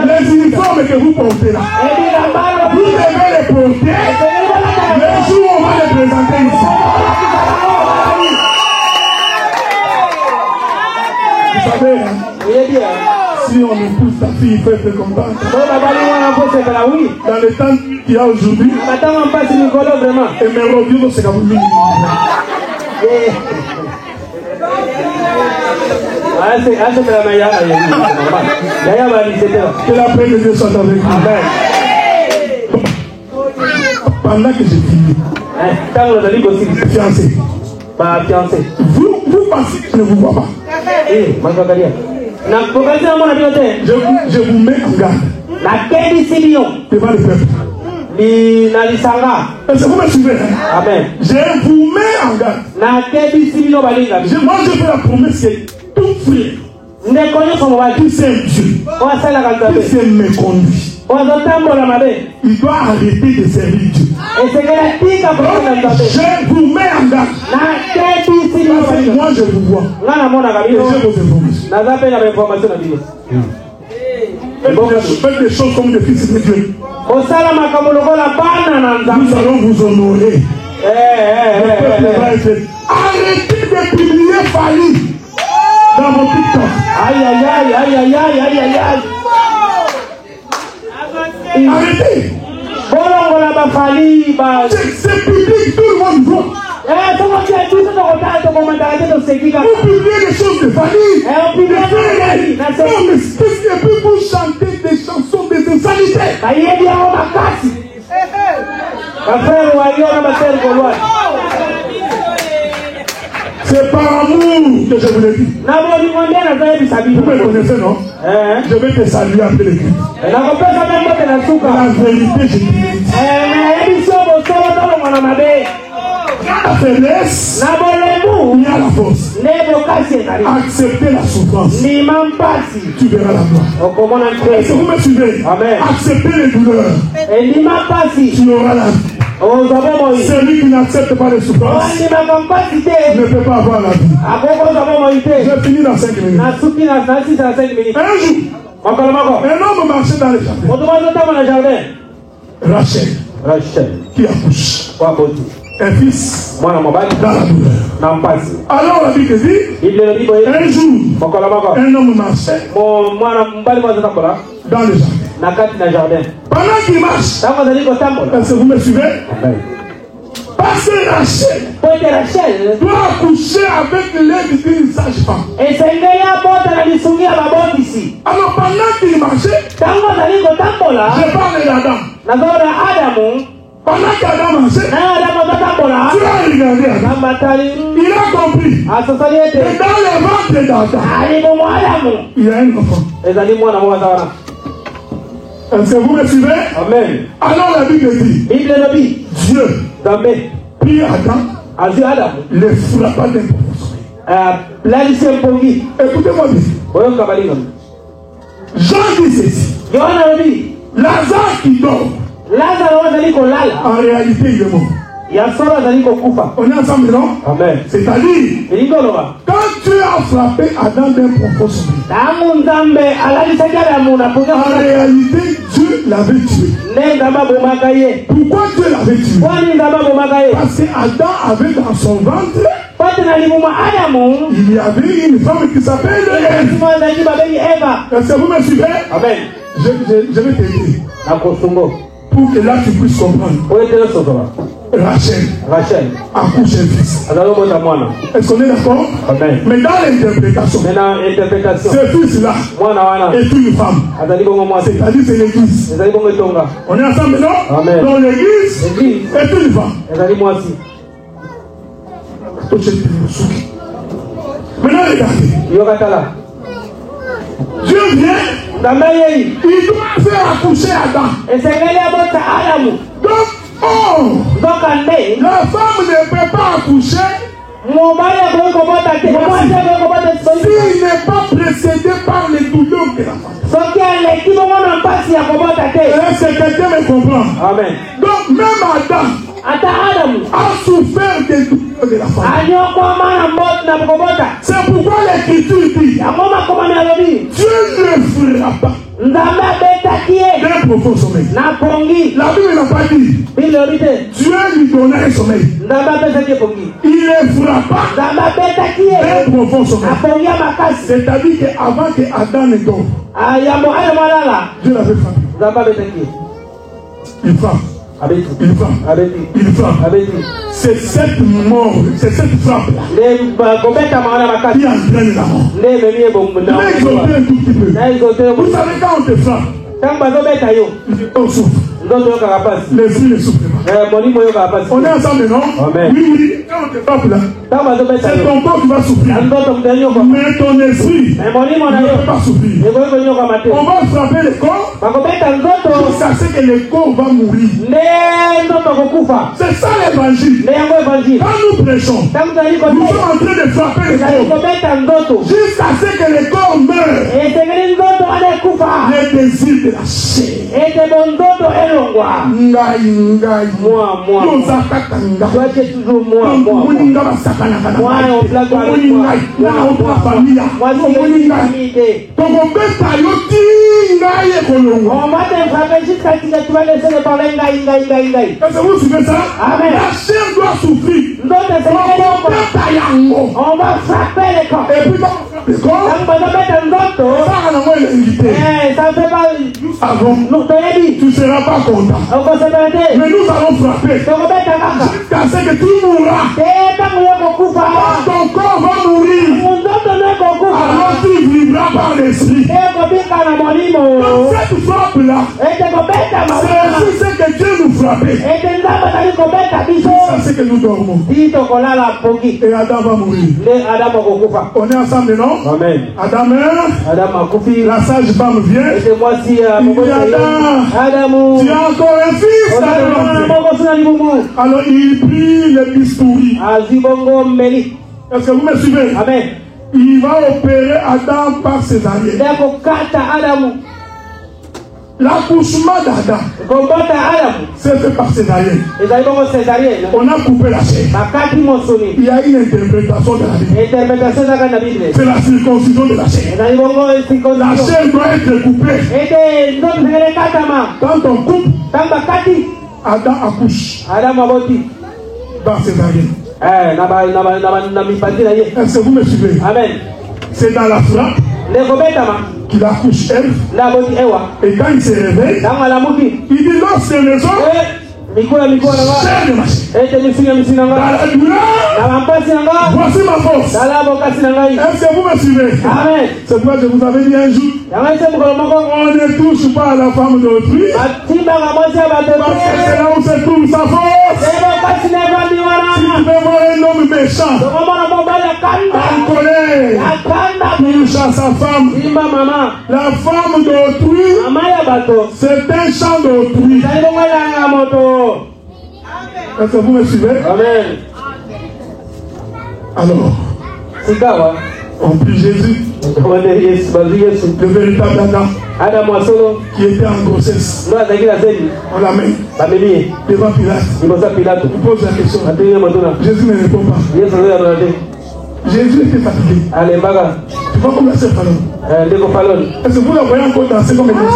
B: Les uniformes que vous portez là, vous devez les porter le jour où on va les présenter ici. Vous savez, si on épouse ta fille, il faut être content. Dans le temps qu'il y a aujourd'hui, et mes revues, c'est comme lui. Que la paix de Dieu soit avec vous. Pendant que j'ai fini, fiancé, vous pensez que je ne vous vois pas. Je vous mets en garde devant le peuple. Est-ce que vous me suivez?
A: Amen.
B: Je vous mets en garde. Moi je fais la promesse que tout frère qui s'aime Dieu, qui s'aime mes conduits, il doit arrêter de servir Dieu. Je vous mets en garde. Moi je vous vois. Et je vous informe. Faites des choses comme des fils de Dieu. Nous allons vous honorer. Arrêtez de publier Fali dans vos TikTok. Arrêtez. C'est public, tout le monde voit. Vous publiez des choses de famille. Non, mais qu'est-ce que vous chantez des chansons de salité? C'est par amour que je vous le dis. Vous me connaissez, non? Je vais te saluer après le culte. La vérité, je te dis. La faiblesse, il y a la force. Acceptez la souffrance. Tu verras la gloire. Est-ce que vous me suivez? Acceptez les douleurs. Tu auras la vie. Celui qui n'accepte pas les souffrances ne peut pas avoir la vie. Je finis dans 5 minutes. Un jour, un homme marchait dans le jardin. Rachel, qui accouche. Un fils dans la douleur. Alors la Bible dit, un jour, un homme marchait dans le jardin. Pendant qu'il marche, est-ce que vous me suivez? Parce que Rachel doit accoucher avec l'aide d'une sage-femme. Alors pendant qu'il marchait, je parle d'Adam. Pendant qu'Adam marchait, tu as regardé Adam. Il a compris que dans le ventre d'Adam, il y a un enfant. Est-ce que vous me suivez? Amen. Alors la Bible dit, Dieu prit Adam, le frappa d'un profond. Écoutez-moi bien. Jean dit ceci. Lazare qui dort, en réalité il est mort. On est ensemble, non? Amen. C'est-à-dire, quand Dieu a frappé Adam d'un profond sommeil, en réalité Dieu l'avait tué. Pourquoi Dieu l'avait tué? Parce qu'Adam avait dans son ventre, il y avait une femme qui s'appelle Ève. Est-ce que vous me suivez? Amen. Je vais t'aider pour que là tu puisses comprendre. Rachel
A: accouche un fils. Est-ce qu'on est d'accord?
B: Amen.
A: Mais dans l'interprétation, ce fils-là est une femme. C'est-à-dire c'est l'église. On est ensemble, non?
B: Amen.
A: Donc l'église est une femme. Maintenant regardez. Dieu vient, il doit faire accoucher Adam. Donc, la femme ne peut pas accoucher s'il n'est pas précédé par les douleurs de la femme. Est-ce que quelqu'un me comprend?
B: Amen.
A: Donc même Adam a souffert des douleurs de la femme. C'est pourquoi l'Écriture dit Dieu ne fera pas d'un profond sommeil. La Bible n'a pas dit Dieu lui donna un sommeil. Il ne fera pas d'un profond sommeil. C'est-à-dire qu'avant que Adam ne dorme, Dieu l'avait frappé. Il frappe. Il frappe. C'est cette mort, c'est cette frappe-là qui entraîne la mort. Mais ils ont un tout petit peu. Vous savez, quand on te frappe, on souffre. L'esprit ne souffre pas. On est ensemble, non? Oui, quand on te frappe là, c'est ton corps qui va souffrir. Mais ton esprit ne peut pas souffrir. On va frapper le corps jusqu'à ce que le corps va mourir. C'est ça l'évangile. Quand nous prêchons, nous sommes en train de frapper le corps jusqu'à ce que le corps meure. Le désir de la chair. Vous suivez ça? La chair doit souffrir.
C: On va frapper le corps.
A: Et puis le corps, ça fait pas. Tu ne seras pas content. Mais nous allons frapper jusqu'à ce que tu mourras. Ton corps va mourir. Alors tu vivras par l'esprit. Donc cette frappe-là, c'est ce que Dieu nous frappait. C'est ce que nous dormons. Et Adam va mourir. On est ensemble, non?
B: Amen.
A: Adam meurt. La sage femme vient. Il dit Adam, tu as encore un fils. Alors il prit le bistouri. Est-ce que vous me suivez?
B: Amen.
A: Il va opérer Adam par césarienne. L'accouchement d'Adam, c'est fait par césarienne. On a coupé la chair. Il y a une interprétation de la Bible. C'est la circoncision de la chair. La chair doit être coupée. Quand on coupe, Adam accouche par césarienne. Est-ce que vous me suivez?
B: Amen.
A: C'est dans la frappe qu'il accouche elle. Et quand il se réveille, il dit non, c'est les autres. Chair de ma chair. Dans la douleur, voici ma force. Est-ce que vous me suivez?
B: Amen.
A: C'est pourquoi je vous avais dit un jour, on ne touche pas à la femme d'autrui. Parce que c'est là où se trouve sa force. Si tu veux voir un homme méchant, en colère, touche à sa femme. La femme d'autrui, c'est un champ d'autrui. Est-ce que vous me suivez?
B: Amen.
A: Alors, on prie Jésus, le véritable Adam, qui était en grossesse. On l'amène devant Pilate. Il pose la question. Jésus ne répond pas. Jésus était fatigué. Tu vois comme la sœur Fallon. Est-ce que vous la voyez encore danser comme une femme?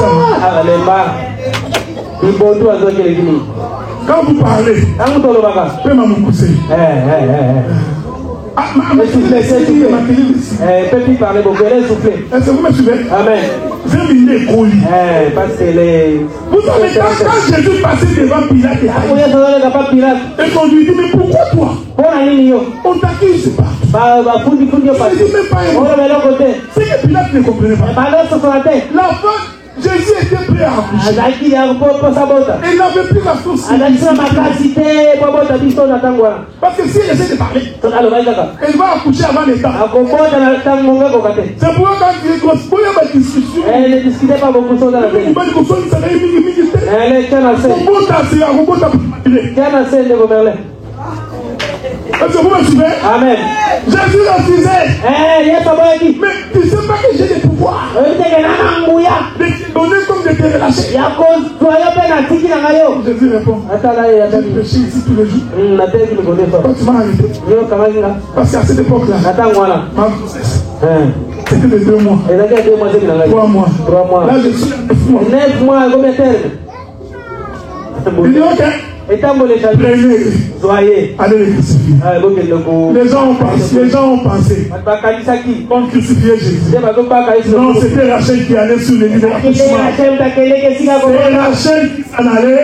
A: Quand vous parlez, peut m'amousser.
B: Petit parler, est-ce que vous me suivez?
A: Amen.
C: Parce que les...
B: Vous savez, quand Jésus passait devant Pilate, et qu'on lui dit, mais pourquoi toi? On t'accuse pas. Il dit, mais pas un. C'est que Pilate ne comprenait pas. La femme, Jésus était prêt à accoucher. Il n'avait plus la force. Parce que si elle essaie de parler, elle va accoucher avant les temps. C'est pourquoi quand il y a une discussion,
C: elle ne discutait pas beaucoup de choses dans la vie. Elle est
B: est-ce que vous me suivez?
C: Amen.
B: Jésus leur disait, mais tu ne sais pas que j'ai des pouvoirs de te donner comme de te relâcher. Jésus répond, j'ai péché ici tous les jours. Quand tu m'as arrêté, parce qu'à cette époque-là, ma grossesse, c'était de 2 mois. 3 mois. Là, je suis 9 mois. Il dit, ok. Prenez, allez les crucifier. Les gens ont pensé qu'on crucifiait Jésus. Non, c'était Rachel qui allait sur les lits de l'accouchement. C'est Rachel qui s'en allait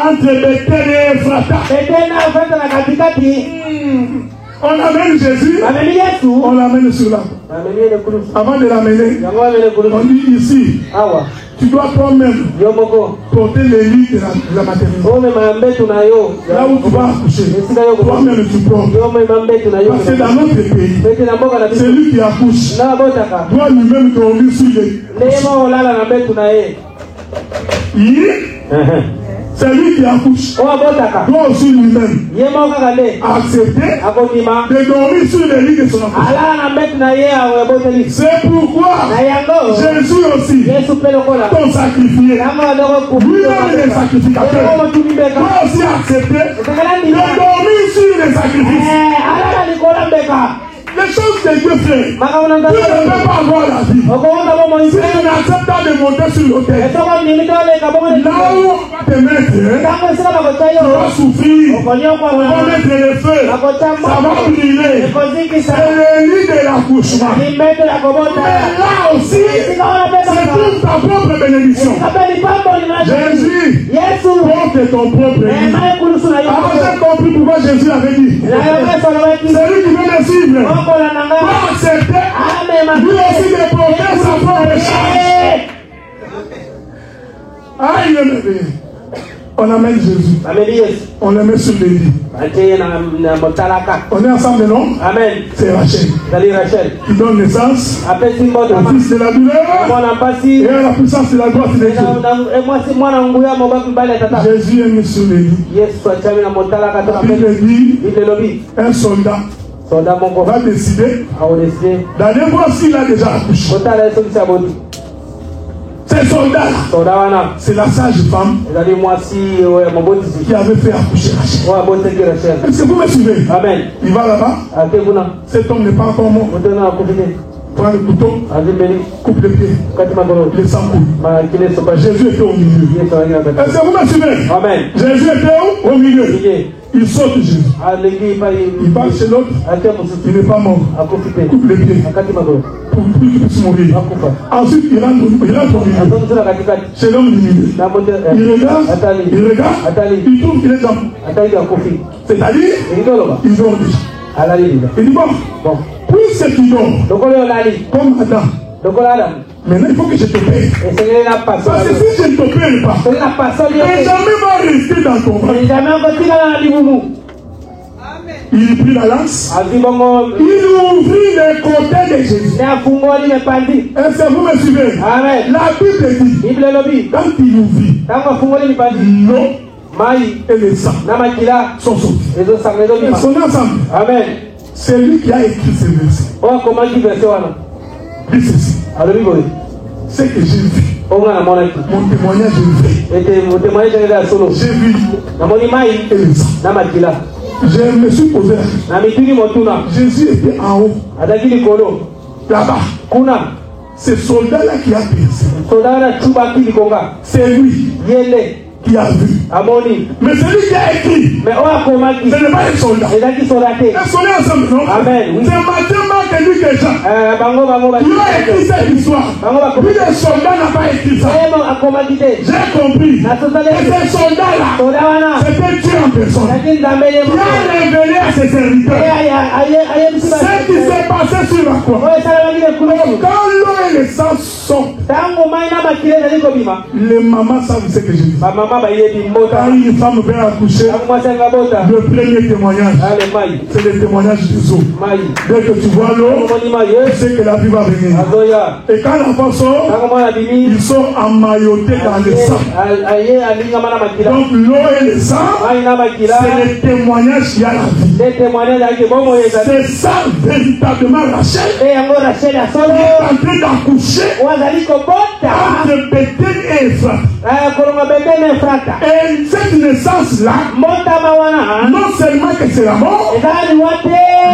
B: entre Bethel et Ephrata. On amène Jésus, on l'amène sur l'arbre. Avant de l'amener, on dit ici, tu dois toi-même porter les lits de la maternité. Là où tu vas accoucher, toi-même tu portes. Parce que dans notre pays, celui qui accouche doit lui-même dormir sur les lits. Celui qui accouche doit aussi lui-même accepter de dormir sur les lits de son enfant. C'est pourquoi Jésus aussi, ton sacrifié, lui-même les sacrificateurs, doit aussi accepter de dormir sur les sacrifices. Les choses de Dieu fait. Dieu ne peut pas avoir la vie. Si tu n'acceptes pas de monter sur l'autel, là où on va te mettre, tu vas souffrir. On va mettre le feu. Ça va brûler. C'est le lit de l'accouchement. Mais là aussi, c'est toute ta propre bénédiction. Jésus, porte ton propre lit. Alors j'ai compris pourquoi Jésus avait dit. Celui qui veut le suivre doit accepter lui aussi de porter sa propre charge. Aïe, on amène Jésus. On le met sur le lit. On est ensemble, non?
C: Amen.
B: C'est Rachel qui donne naissance au fils de la douleur et à la puissance de la droite de Dieu. Jésus est mis sur le lit. La Bible dit un soldat va décider d'aller voir s'il a déjà accouché. Ces soldats-là, c'est la sage-femme qui avait fait accoucher Rachel. Est-ce que vous me suivez?
C: Amen.
B: Il va là-bas. Cet homme n'est pas encore mort. Prends le couteau, coupe les pieds, les sang coule. Jésus était au milieu. Est-ce que vous me suivez?
C: Amen.
B: Jésus était où? Au milieu. Il saute Jésus. Il part chez l'autre. Il n'est pas mort. Coupe les pieds. Pour qu'il puisse mourir. Ensuite, il rentre au milieu. C'est l'homme du milieu. Il regarde. Il trouve qu'il est dans. C'est-à-dire, il dort déjà. Il dit bon, puisqu'il dort, comme Adam, maintenant il faut que je te paye. Parce que si je ne te paye pas, jamais va rester dans ton ventre. Il prit la lance. Il ouvrit les côtés de Jésus. Est-ce que vous me suivez? La Bible dit, quand il ouvrit, l'eau et le sang sont sortis. Ils sont ensemble.
C: Amen.
B: C'est lui qui a écrit ces versets. Dis ceci. Ce que j'ai vu, mon témoignage est vrai. J'ai vu et le sang. Je me suis posé la question. Jésus était en haut. Là-bas. Ce soldat-là qui a percé, c'est lui
C: qui a vu. Mais celui qui a écrit, ce n'est pas un soldat. Un soldat ensemble, non? C'est Matthieu, Marc et Luc et Jean. Tu as écrit cette histoire. Puis le soldat n'a pas écrit ça. J'ai compris. Et ce soldat-là, c'était Dieu en personne. Qui a révélé à ses serviteurs ce qui s'est passé sur la croix. Quand l'eau et le sang sortent, les mamans savent ce que je dis. Quand une femme vient accoucher, le premier témoignage, c'est le témoignage du zoo. Dès que tu vois l'eau, tu sais que la vie va venir. Et quand l'enfant sort, ils sont emmaillotés dans le sang. Donc l'eau et le sang, c'est le témoignage qui a la vie. C'est ça véritablement Rachel. Elle est en train d'accoucher entre Bethel et Ephrata. Et cette naissance-là, non seulement que c'est la mort,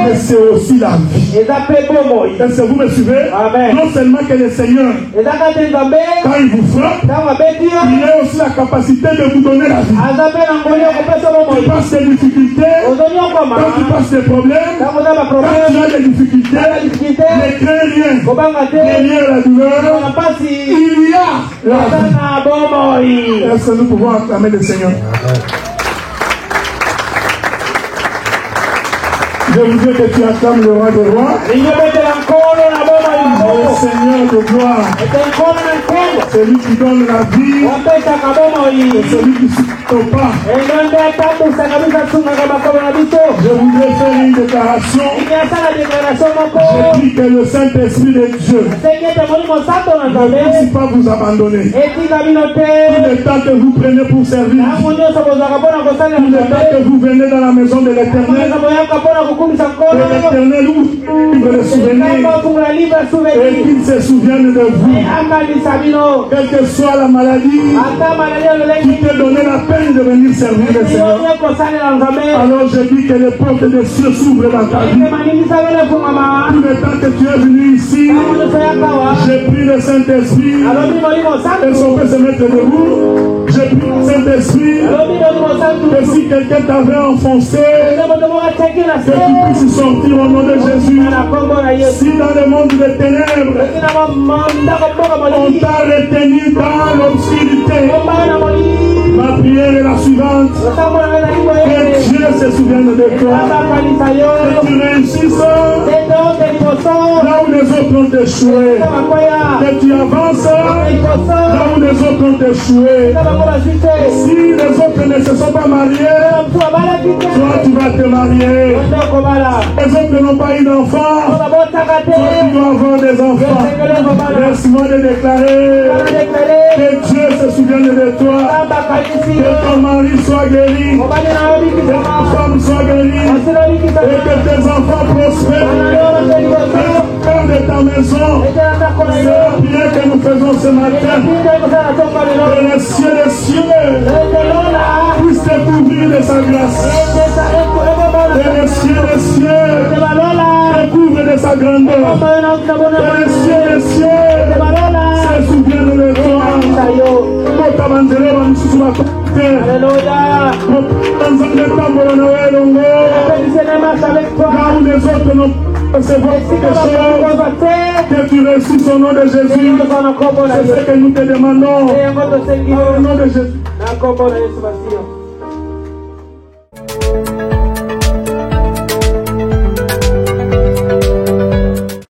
C: mais c'est aussi la vie. Est-ce que vous me suivez? Non seulement que le Seigneur, quand il vous frappe, il a aussi la capacité de vous donner la vie. Tu passes des difficultés, quand tu passes des problèmes, quand tu as des difficultés, ne crains rien. Derrière la douleur, il y a la vie. Est-ce que nous pouvons acclamer le Seigneur? Je voudrais que tu acclames le roi des rois, le Seigneur de gloire, celui qui donne la vie, et celui qui ne pas. Je voudrais faire une déclaration. Je dis que le Saint-Esprit de Dieu ne puisse pas vous abandonner. Tout le temps que vous prenez pour servir, tout le temps que vous venez dans la maison de l'Éternel, l'Éternel ouvre le souvenir et qu'il se souvienne de vous. Quelle que soit la maladie qui te donnait la peine de venir servir le Seigneur, alors je dis que les portes des cieux s'ouvrent dans ta vie. Tout le temps que tu es venu ici, j'ai pris le Saint-Esprit. Et si on peut se mettre debout, j'ai pris le Saint-Esprit. Que si quelqu'un t'avait enfoncé, que tu puisses sortir au nom de Jésus. Si dans le monde des ténèbres, on t'a retenu dans l'obscurité, ma prière est la suivante. Que Dieu se souvienne de toi. Que tu réussisses là où les autres ont échoué. Que tu avances là où les autres ont échoué. Si les autres ne se sont pas mariés, toi tu vas te marier. Les autres n'ont pas eu d'enfants, toi tu dois avoir des enfants. Laisse-moi de déclarer que Dieu se souvienne de toi. Que ton mari soit guéri, que ta femme soit guérie, et que tes enfants prospèrent. Que de ta maison, c'est la prière que nous faisons ce matin. Que les cieux puissent te couvrir de sa grâce. Que les cieux te couvrent de sa grandeur. Que les cieux se souviennent de toi. Là où les autres n'ont pas recevoir quelque chose, que tu réussisses au nom de Jésus. C'est ce que nous te demandons. Au nom de Jésus.